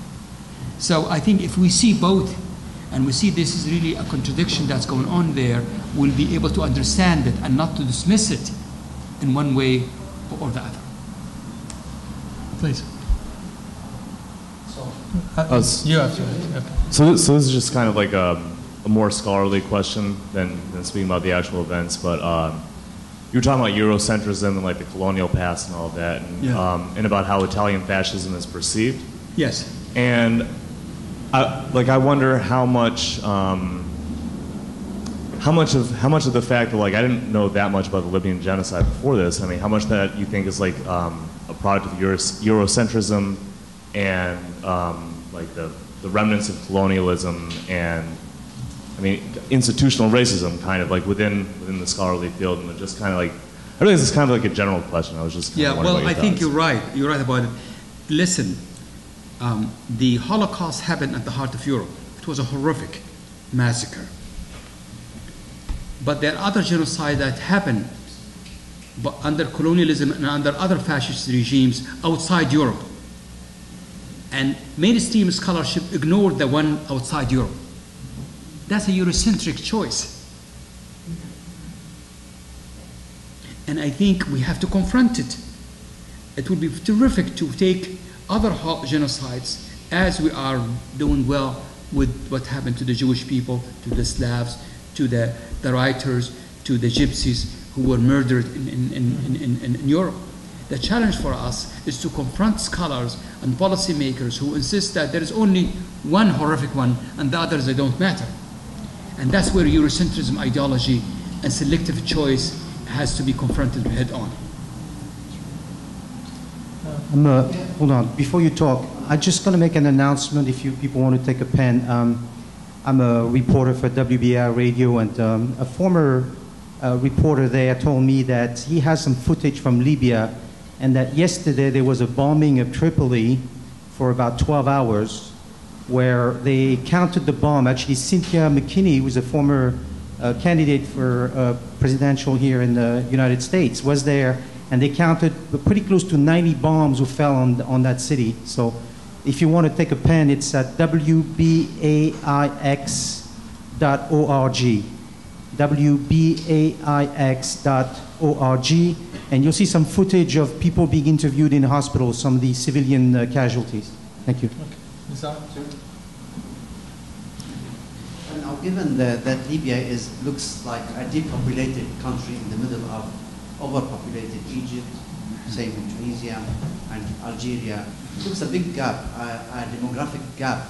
So I think if we see both, and we see this is really a contradiction that's going on there, we'll be able to understand it and not to dismiss it in one way or the other. Please. You have to. Okay. So this is just kind of like a more scholarly question than speaking about the actual events, but you were talking about Eurocentrism and like the colonial past and all of that, and, and about how Italian fascism is perceived. Yes. And I wonder how much of the fact that I didn't know that much about the Libyan genocide before this. I mean, how much that you think is a product of Eurocentrism and the remnants of colonialism and institutional racism, kind of within the scholarly field, and just kind of I realize it's kind of a general question. I was just I think you're right. You're right about it. Listen. The Holocaust happened at the heart of Europe. It was a horrific massacre. But there are other genocides that happened under colonialism and under other fascist regimes outside Europe. And mainstream scholarship ignored the one outside Europe. That's a Eurocentric choice. And I think we have to confront it. It would be terrific to take other genocides, as we are doing well with what happened to the Jewish people, to the Slavs, to the writers, to the gypsies who were murdered in Europe. The challenge for us is to confront scholars and policymakers who insist that there is only one horrific one and the others, they don't matter. And that's where Eurocentrism ideology and selective choice has to be confronted head on. Hold on, before you talk, I'm just going to make an announcement if you people want to take a pen. I'm a reporter for WBR Radio and a former reporter there told me that he has some footage from Libya, and that yesterday there was a bombing of Tripoli for about 12 hours, where they counted the bomb. Actually, Cynthia McKinney, who was a former candidate for presidential here in the United States, was there, and they counted pretty close to 90 bombs who fell on that city. So if you want to take a pen, it's at wbaix.org. wbaix.org, and you'll see some footage of people being interviewed in hospitals, some of the civilian casualties. Thank you. Okay. Nizar? Now, given that Libya looks like a depopulated country in the middle of overpopulated Egypt, same in Tunisia and Algeria, it looks a big gap, a demographic gap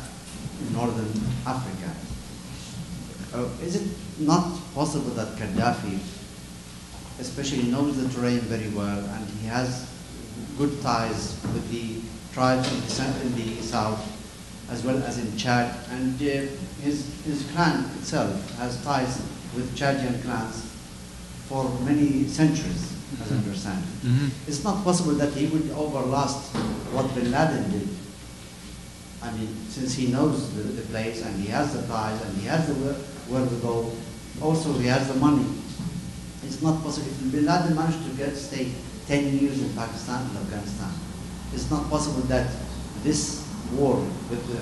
in northern Africa. Is it not possible that Gaddafi, especially knows the terrain very well, and he has good ties with the tribes in the south, as well as in Chad, and his clan itself has ties with Chadian clans for many centuries, as I understand. It's not possible that he would overlast what Bin Laden did. I mean, since he knows the place, and he has the ties, and he has the wherewithal, also he has the money. It's not possible. If Bin Laden managed to stay 10 years in Pakistan and Afghanistan, it's not possible that this war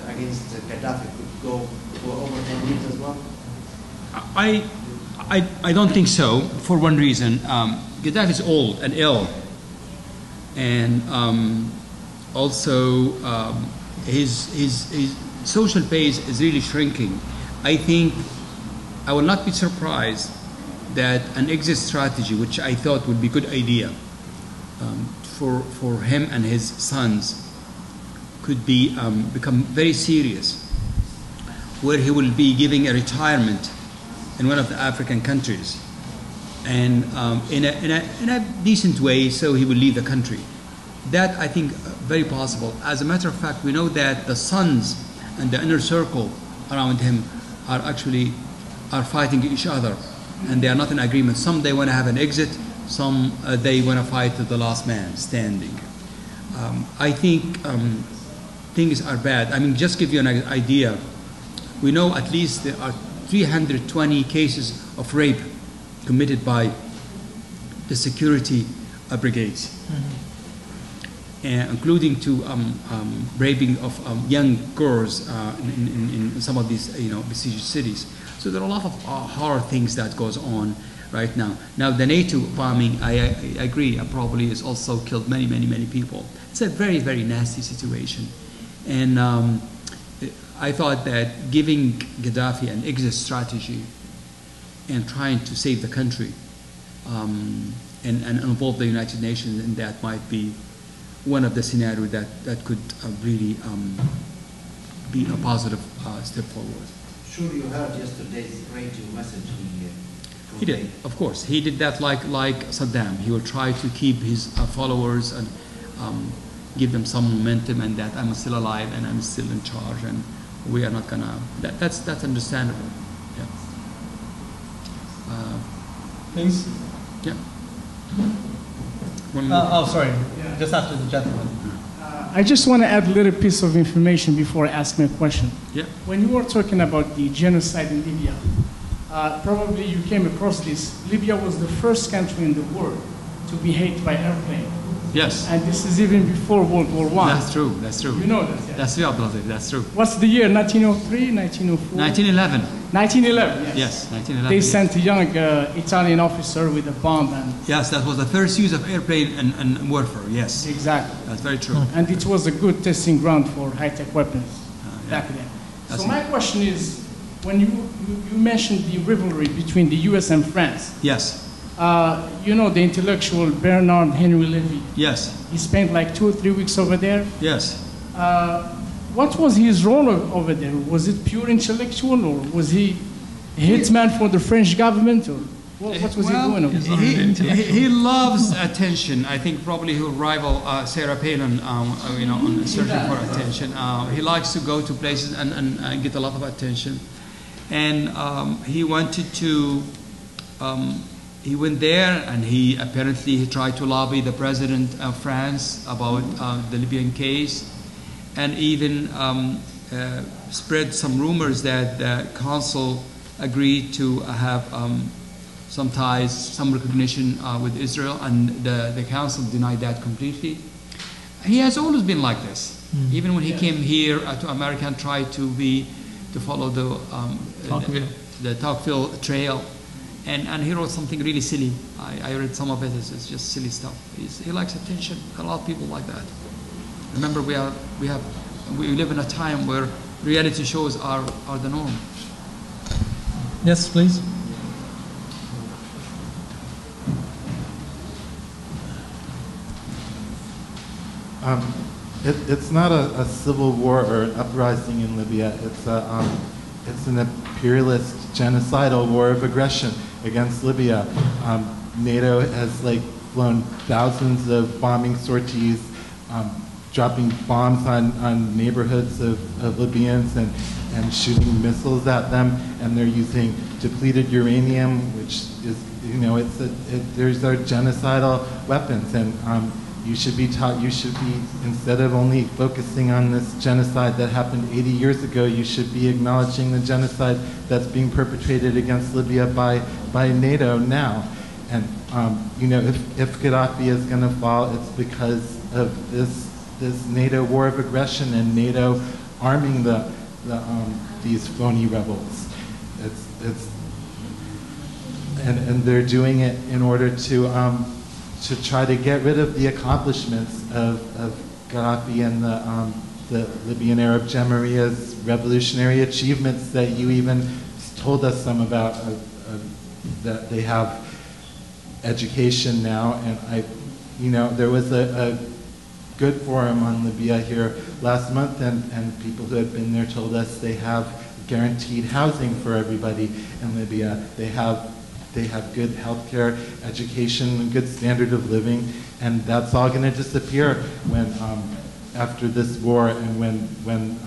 against Gaddafi could go for over 10 years as well? I don't think so, for one reason. Gaddafi is old and ill, and also his social base is really shrinking. I think I will not be surprised that an exit strategy, which I thought would be a good idea for him and his sons, could be become very serious, where he will be giving a retirement in one of the African countries, and in a decent way, so he will leave the country. That, I think, very possible. As a matter of fact, we know that the sons and the inner circle around him are actually fighting each other, and they are not in agreement. Some they want to have an exit, some they want to fight to the last man standing. I think things are bad. I mean, just give you an idea. We know at least there are 320 cases of rape committed by the security brigades, including to raping of young girls in some of these besieged cities. So there are a lot of horror things that goes on right now. Now the NATO bombing, I agree, probably has also killed many people. It's a very, very nasty situation. And I thought that giving Gaddafi an exit strategy and trying to save the country and involve the United Nations in that might be one of the scenarios that could really be a positive step forward. Sure, you heard yesterday's radio message he did, of course. He did that like Saddam. He will try to keep his followers and give them some momentum, and that I'm still alive and I'm still in charge, and we are not gonna. That's understandable. Yeah. Please. Yeah. Sorry. Just after the gentleman. I just want to add a little piece of information before I ask my question. Yeah. When you were talking about the genocide in Libya, probably you came across this. Libya was the first country in the world to be hit by airplane. Yes. And this is even before World War I. That's true. That's true. You know that, yeah? That's true, Abdulaziz. That's true. What's the year? 1903, 1904? 1911. 1911, yes. Yes, 1911. They yes. sent a young Italian officer with a bomb. And Yes, that was the first use of airplane and warfare. Yes. exactly. That's very true. And it was a good testing ground for high-tech weapons yeah. back then. That's So my question is, when you mentioned the rivalry between the U.S. and France, Yes. you know the intellectual Bernard Henry Levy. Yes. He spent like 2 or 3 weeks over there. Yes. What was his role over there? Was it pure intellectual, or was he a hitman for the French government, or what was he doing over there? He loves attention. I think probably he'll rival Sarah Palin, on searching for attention. He likes to go to places and get a lot of attention, and he wanted to he went there, and he apparently tried to lobby the president of France about the Libyan case, and even spread some rumors that the consul agreed to have some ties, some recognition with Israel, and the council denied that completely. He has always been like this. Even when he came here to America and tried to follow the Tocqueville trail, and he wrote something really silly. I read some of it. It's just silly stuff. He likes attention. A lot of people like that. Remember, we live in a time where reality shows are the norm. Yes, please. It's not a civil war or an uprising in Libya. It's an imperialist, genocidal war of aggression against Libya. NATO has flown thousands of bombing sorties, dropping bombs on neighborhoods of Libyans and shooting missiles at them, and they're using depleted uranium, which is, there's our genocidal weapons, and you should be taught, instead of only focusing on this genocide that happened 80 years ago, you should be acknowledging the genocide that's being perpetrated against Libya by NATO now. And, if Gaddafi is going to fall, it's because of this NATO war of aggression and NATO arming these phony rebels. And they're doing it in order to try to get rid of the accomplishments of Gaddafi and the Libyan Arab Jamahiriya's revolutionary achievements that you even told us some about, that they have education now. And there was a good forum on Libya here last month, and people who had been there told us they have guaranteed housing for everybody in Libya. They have good healthcare, education, and good standard of living, and that's all going to disappear when, after this war, and when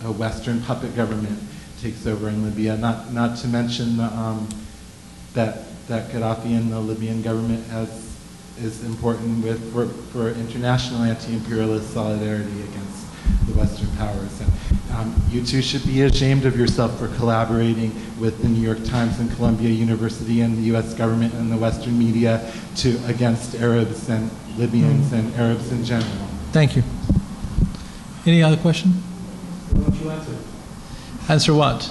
a Western puppet government takes over in Libya. Not to mention that Gaddafi and the Libyan government is important for international anti-imperialist solidarity against the Western powers. And you two should be ashamed of yourself for collaborating with the New York Times and Columbia University and the U.S. government and the Western media against Arabs and Libyans and Arabs in general. Thank you. Any other question? Why don't you answer? Answer what?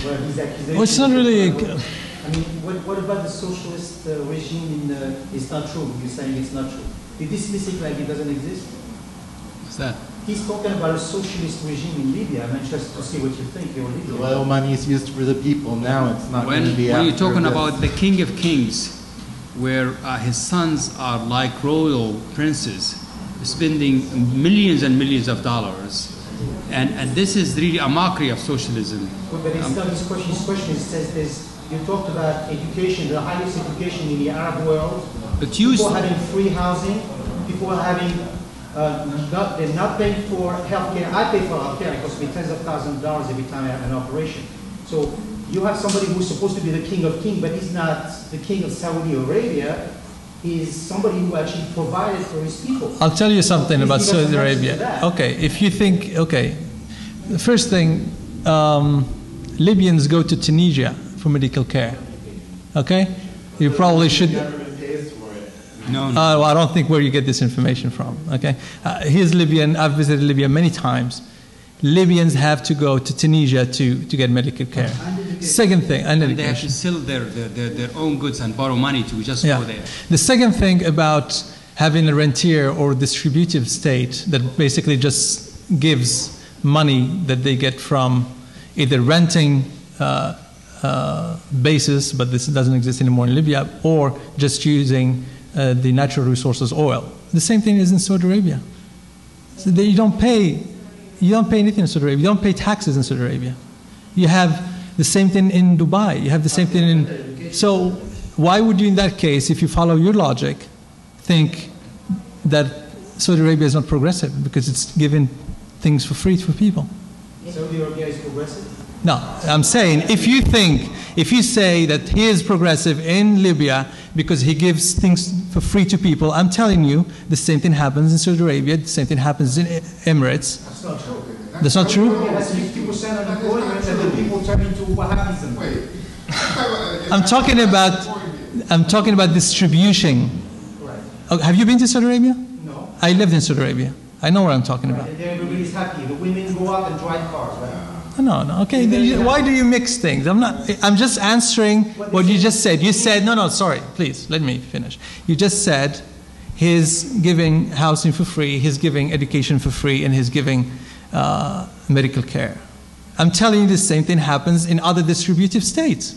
Well, his accusation. Well, it's not really. I mean, what about the socialist regime it's not true? You're saying it's not true. You dismiss it like it doesn't exist? What's that? He's talking about a socialist regime in Libya. I'm interested to see what you think. You're Libya. The oil money is used for the people. Now it's not going to be When after you're talking this. about the King of Kings, where his sons are like royal princes, spending millions and millions of dollars, and this is really a mockery of socialism. But it's not his question. His question says you talked about education, the highest education in the Arab world. People having free housing, people having they're not paying for healthcare. I pay for healthcare. It costs me tens of thousands of dollars every time I have an operation. So you have somebody who's supposed to be the king of kings, but he's not the king of Saudi Arabia. He's somebody who actually provided for his people. I'll tell you something about Saudi Arabia. Okay, if you think, the first thing, Libyans go to Tunisia for medical care. Okay? You probably should. No. Well, I don't think where you get this information from. Okay? Here's Libyan. I've visited Libya many times. Libyans have to go to Tunisia to get medical care. Second thing, and they have to sell their own goods and borrow money to just go there. The second thing about having a rentier or distributive state that basically just gives money that they get from either renting bases, but this doesn't exist anymore in Libya, or just using the natural resources, oil. The same thing is in Saudi Arabia. So you don't pay anything in Saudi Arabia. You don't pay taxes in Saudi Arabia. You have the same thing in Dubai. You have the same thing in. So why would you, in that case, if you follow your logic, think that Saudi Arabia is not progressive because it's giving things for free for people? Saudi Arabia is progressive? No, I'm saying if you say that he is progressive in Libya because he gives things for free to people, I'm telling you the same thing happens in Saudi Arabia, the same thing happens in Emirates. That's not true. That's not true? That's 50% unemployment and then people turn into Wahhabism. Wait. I'm talking about distribution. Right. Oh, have you been to Saudi Arabia? No. I lived in Saudi Arabia. I know what I'm talking about. Everybody's happy. The women go out and drive cars, right? No. Okay. Why do you mix things? I'm just answering what you just said. You said no. Sorry. Please let me finish. You just said he's giving housing for free, he's giving education for free, and he's giving medical care. I'm telling you the same thing happens in other distributive states.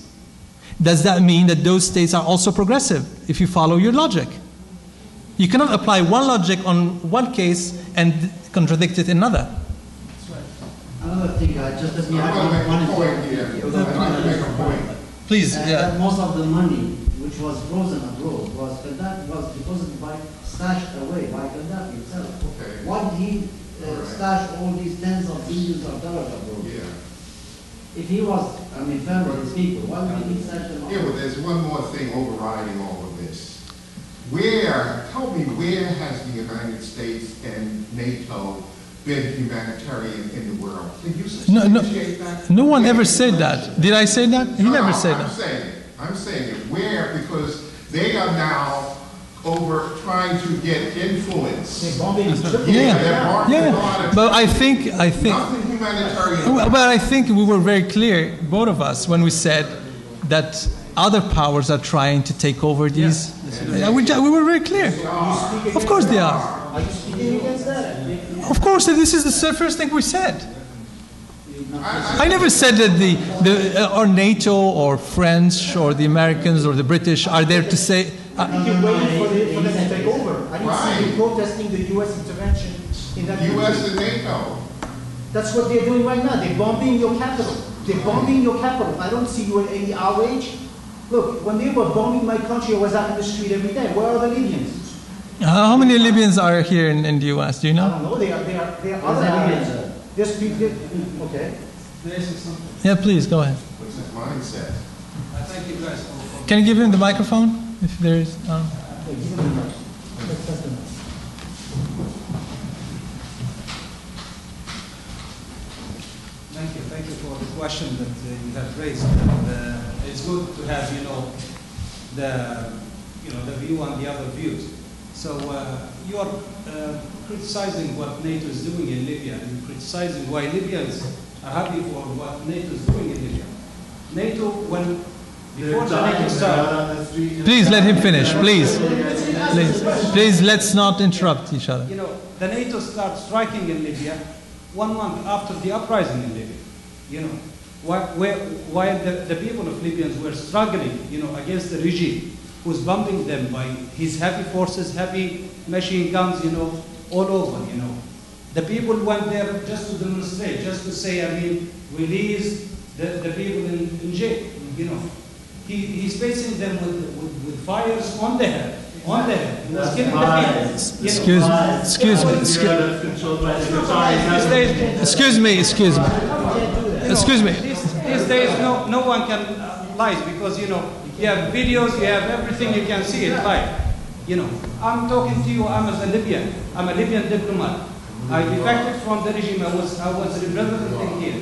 Does that mean that those states are also progressive? If you follow your logic, you cannot apply one logic on one case and contradict it in another. Another thing, just let me add one point here. Please, that most of the money which was frozen abroad was deposited stashed away by Gaddafi himself. Okay. Why did he stash all these tens of billions of dollars abroad? Yeah. If he was, firm with his people, why did he stash them? Yeah, but there's one more thing overriding all of this. Tell me, where has the United States and NATO been humanitarian in the world? Can you substantiate that? No one ever said that. Did I say that? He never said that. I'm saying it. Where? Because they are now trying to get influence. They're bombing Yeah. But I think. Nothing humanitarian. But I think we were very clear, both of us, when we said that other powers are trying to take over these. We were very clear. Of course they are. Are you speaking against that? Of course, this is the first thing we said. I never said that or NATO or French or the Americans or the British are there to say. I think you're waiting for them to take over. I didn't see you protesting the U.S. intervention in that U.S. and NATO. That's what they're doing right now. They're bombing your capital. They're bombing your capital. I don't see you in any outrage. Look, when they were bombing my country, I was out in the street every day. Where are the Libyans? How many Libyans are here in the U.S.? Do you know? I don't know. They are other Libyans. There's people. Okay. Yeah, please go ahead. What's his mindset? Thank you guys. Can you give him the microphone if there is? Thank you for the question that you have raised. And, it's good to have the view and the other views. So you are criticizing what NATO is doing in Libya and criticizing why Libyans are happy for what NATO is doing in Libya. NATO, before the NATO started. Please let him finish, please. Please, let's not interrupt each other. The NATO started striking in Libya 1 month after the uprising in Libya. While the people of Libyans were struggling, against the regime, who's bombing them by his heavy forces, heavy machine guns, all over, The people went there just to demonstrate, just to say, release the people in jail, He's facing them with fires on the head. He was killing the people. Excuse me. These days, no one can lie because, you have videos, you have everything, you can see it live. I'm talking to you, I'm a Libyan. I'm a Libyan diplomat. I defected from the regime. I was representing here.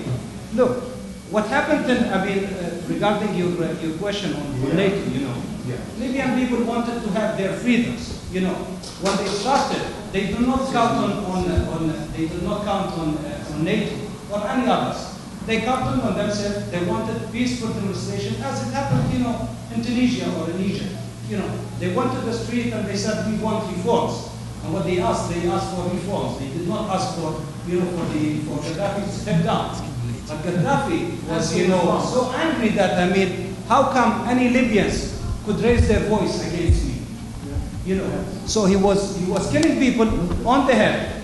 Look, what happened then, regarding your question on NATO, Libyan people wanted to have their freedoms. When they started, they do not count on NATO or any others. They counted on themselves. They wanted peaceful demonstration, as it happened, in Tunisia or in Egypt. They went to the street and they said, we want reforms. And what they asked for reforms. They did not ask for Gaddafi to step down. But Gaddafi was, so angry that, how come any Libyans could raise their voice against me? So he was killing people on the head,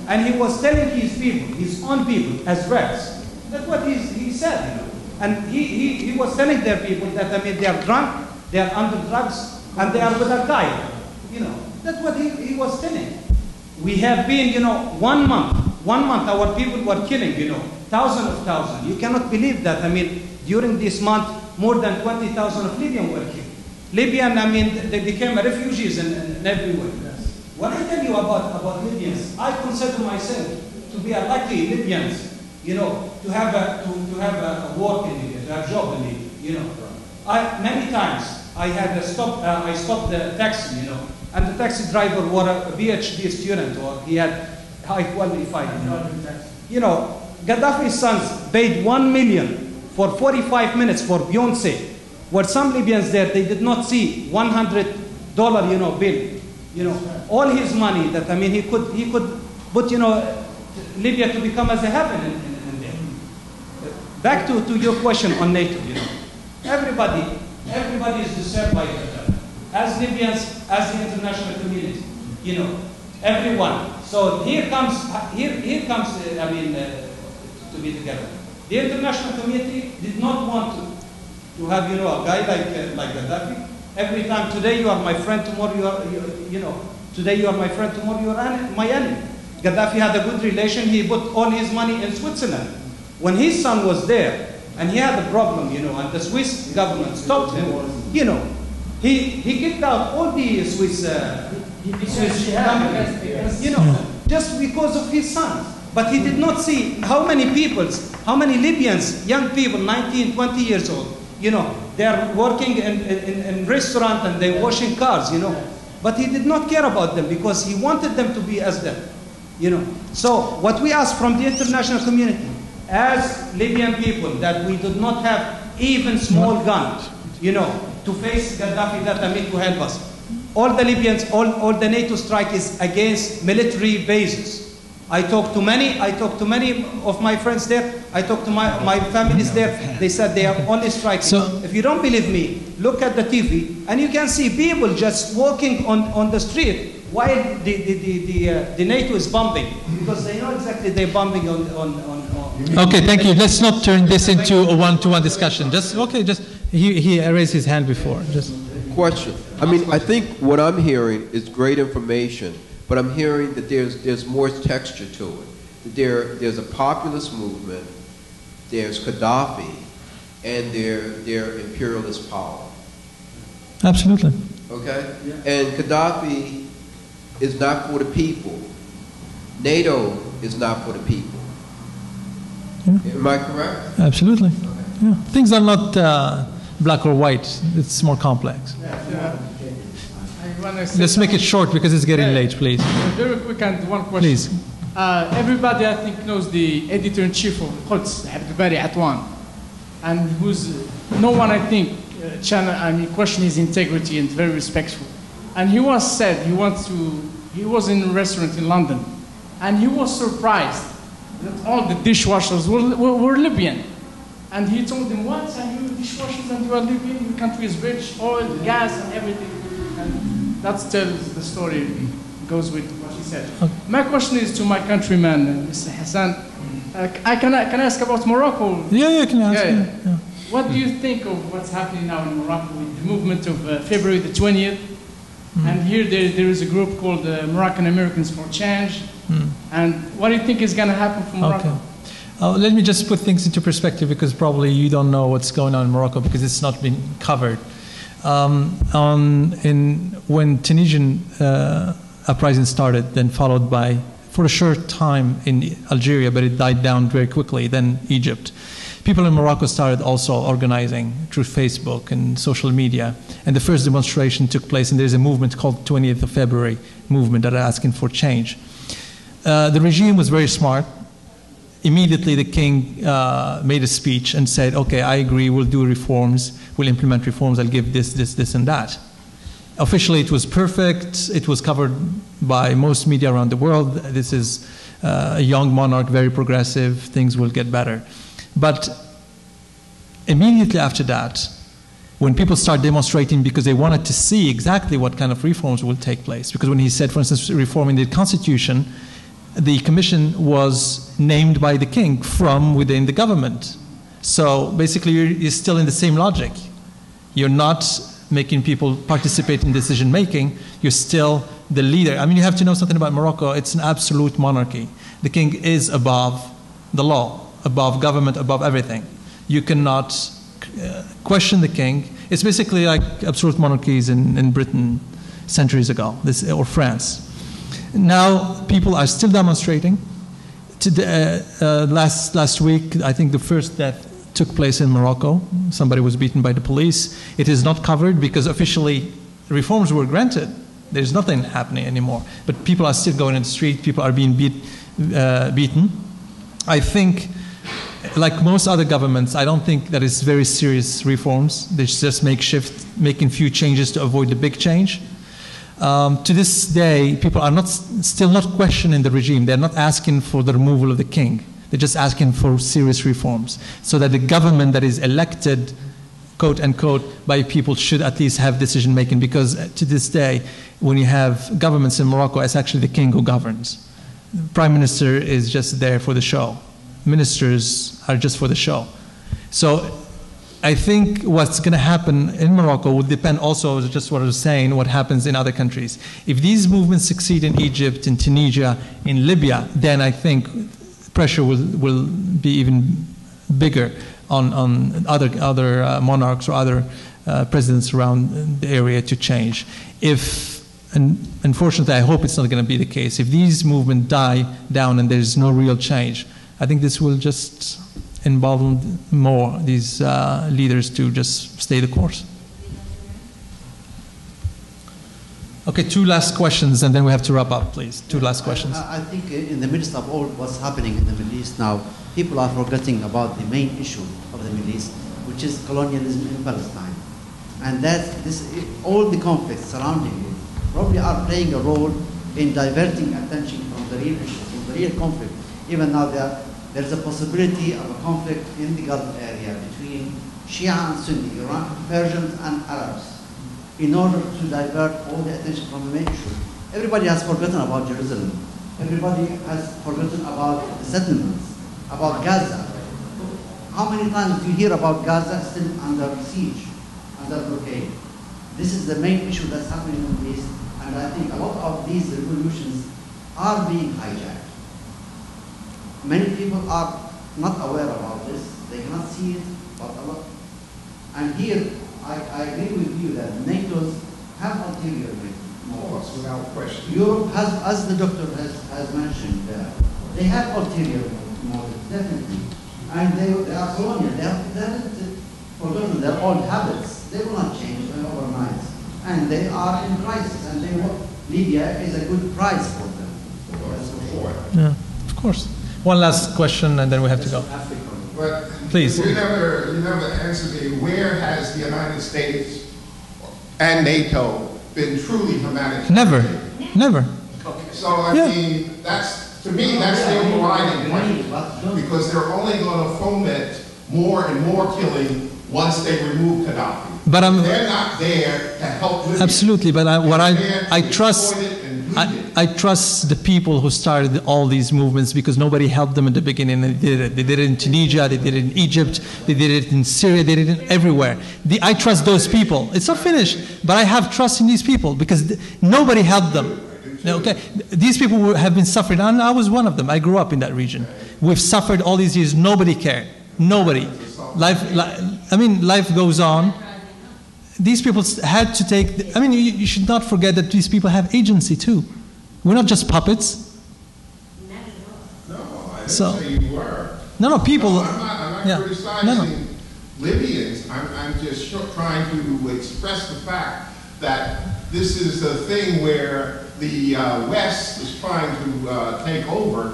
and he was telling his own people, as rats. That's what he said, And he was telling their people that, they are drunk, they are under drugs, and they are with a guy. That's what he was telling. We have been, 1 month 1 month, our people were killing, you know, thousands of thousands. You cannot believe that. I mean, during this month, more than 20,000 of Libyans were killed. Libyan, I mean, they became refugees in everywhere. Yes. When I tell you about Libyans, I consider myself to be a lucky Libyans, you know, to have a work in Libya, to have a job in Libya, you know. Many times I stopped the taxi, you know, and the taxi driver was a PhD student, or he had high qualified, you know. Gaddafi's sons paid 1 million for 45 minutes for Beyonce, where some Libyans there, they did not see $100, you know, bill, you know, all his money that, I mean, he could put, you know, Libya to become as a heaven in there. Back to your question on NATO, you know, everybody is disturbed by Gaddafi, as Libyans, as the international community, you know, everyone. So here comes, I mean, to be together. The international community did not want to have, you know, a guy like Gaddafi. Every time, today you are my friend, tomorrow you know, today you are my friend, tomorrow you are my enemy. Gaddafi had a good relation. He put all his money in Switzerland. When his son was there, and he had a problem, you know, and the Swiss government stopped him, you know, he kicked out all the Swiss companies, you know, just because of his son. But he did not see how many Libyans, young people, 19, 20 years old, you know, they are working in restaurants and they're washing cars, you know. But he did not care about them because he wanted them to be as them, you know. So what we ask from the international community, as Libyan people, that we do not have even small gun, you know, to face Gaddafi, that I mean to help us. All the Libyans, all the NATO strike is against military bases. I talked to many of my friends there. I talked to my families there. They said they are only striking. So, if you don't believe me, look at the TV and you can see people just walking on the street while the NATO is bombing, because they know exactly they're bombing on. Okay, thank you. Let's not turn this into a one-to-one discussion. He raised his hand before. Just question. I mean, I think what I'm hearing is great information. But I'm hearing that there's more texture to it. There's a populist movement, there's Gaddafi, and their imperialist power. Absolutely. Okay? Yeah. And Gaddafi is not for the people. NATO is not for the people. Yeah. Am I correct? Absolutely. Okay. Yeah. Things are not black or white. It's more complex. Yeah. Let's make it short because it's getting late, please. Very quick and one question. Please. Everybody, I think, knows the editor-in-chief of Quds, Abdul Atwan, and who's no one, I think, question his integrity and very respectful. And he was said he was in a restaurant in London, and he was surprised that all the dishwashers were Libyan. And he told them, "What? Are you dishwashers and you are Libyan? Your country is rich, oil, gas, and everything." And that tells the story, goes with what he said. Okay. My question is to my countryman, Mr. Hassan. Can I ask about Morocco? Yeah, you can ask. Yeah. What do you think of what's happening now in Morocco with the movement of February the 20th? And here there is a group called Moroccan Americans for Change. And what do you think is going to happen from Morocco? Okay. Let me just put things into perspective, because probably you don't know what's going on in Morocco because it's not been covered. When Tunisian uprising started, then followed by, for a short time in Algeria, but it died down very quickly, then Egypt. People in Morocco started also organizing through Facebook and social media, and the first demonstration took place, and there's a movement called 20th of February movement that are asking for change. The regime was very smart. Immediately the king made a speech and said, okay, I agree, we'll do reforms, we'll implement reforms, I'll give this, and that. Officially it was perfect, it was covered by most media around the world. This is a young monarch, very progressive, things will get better. But immediately after that, when people start demonstrating because they wanted to see exactly what kind of reforms will take place, because when he said, for instance, reforming the constitution, the commission was named by the king from within the government. So basically you're still in the same logic. You're not making people participate in decision making, you're still the leader. I mean, you have to know something about Morocco. It's an absolute monarchy. The king is above the law, above government, above everything. You cannot question the king. It's basically like absolute monarchies in Britain centuries ago, or France. Now people are still demonstrating. Last week, I think the first death took place in Morocco. Somebody was beaten by the police. It is not covered because officially reforms were granted. There's nothing happening anymore. But people are still going in the street. People are being beaten. I think, like most other governments, I don't think that it's very serious reforms. They just makeshift, making few changes to avoid the big change. To this day, people are still not questioning the regime. They're not asking for the removal of the king. They're just asking for serious reforms so that the government that is elected, quote unquote, by people should at least have decision making, because to this day, when you have governments in Morocco, it's actually the king who governs. The prime minister is just there for the show. Ministers are just for the show. So I think what's going to happen in Morocco will depend also, just what I was saying, what happens in other countries. If these movements succeed in Egypt, in Tunisia, in Libya, then I think pressure will be even bigger on other monarchs or other presidents around the area to change. And unfortunately, I hope it's not going to be the case. If these movements die down and there's no real change, I think this will just embolden more these leaders to just stay the course. Okay, 2 last questions, and then we have to wrap up, please. 2 last questions. I think in the midst of all what's happening in the Middle East now, people are forgetting about the main issue of the Middle East, which is colonialism in Palestine. And all the conflicts surrounding it probably are playing a role in diverting attention from the real issue, from the real conflict. Even now there's a possibility of a conflict in the Gulf area between Shia and Sunni, Persians and Arabs, in order to divert all the attention from the main issue. Everybody has forgotten about Jerusalem. Everybody has forgotten about the settlements, about Gaza. How many times do you hear about Gaza still under siege, under blockade? This is the main issue that's happening in the East, and I think a lot of these revolutions are being hijacked. Many people are not aware about this. They cannot see it, but a lot. And here, I agree with you that NATO's have ulterior motives. Without question. Europe has, as the doctor has mentioned, they have ulterior motives, definitely. And they are colonial. They haven't forgotten their old habits. They will not change overnight. And they are in crisis, and Libya is a good prize for them. That's for sure. Yeah, of course. One last question, and then we have to go. But please. You never answered me. Where has the United States and NATO been truly humanitarian? Never. So I mean, to me, that's the overriding question, because they're only going to foment more and more killing once they remove Gaddafi. But they're not there to help Libya. Absolutely, but I trust. I trust the people who started all these movements, because nobody helped them in the beginning. They did it. They did it in Tunisia, they did it in Egypt, they did it in Syria, they did it everywhere. I trust those people. It's not finished, but I have trust in these people because nobody helped them. Okay, these people have been suffering, and I was one of them. I grew up in that region. We've suffered all these years. Nobody cared. Nobody. Life goes on. These people had to take, you should not forget that these people have agency too. We're not just puppets. No, I didn't say you were. No, people. No, I'm not criticizing Libyans. I'm just trying to express the fact that this is a thing where the West is trying to take over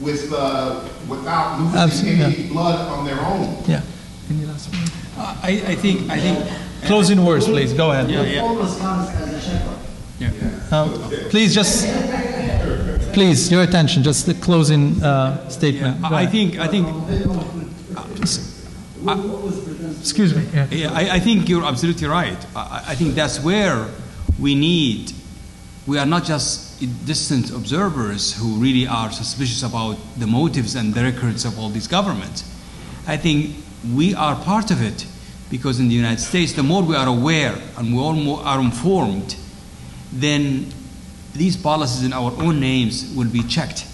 without losing any blood on their own. Yeah. Any last word? I think. Closing words, please. Go ahead. Please, your attention. Just the closing statement. I think. Excuse me. Yeah, I think you're absolutely right. I think that's where we are not just distant observers who really are suspicious about the motives and the records of all these governments. I think we are part of it. Because in the United States, the more we are aware and we all more are informed, then these policies in our own names will be checked.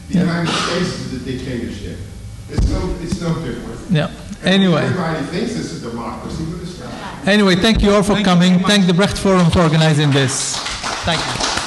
The United States is a dictatorship. It's no different. Yeah. Anyway. Everybody thinks it's a democracy, but it's not. Anyway, thank you all for coming. Thank the Brecht Forum for organizing this. Thank you.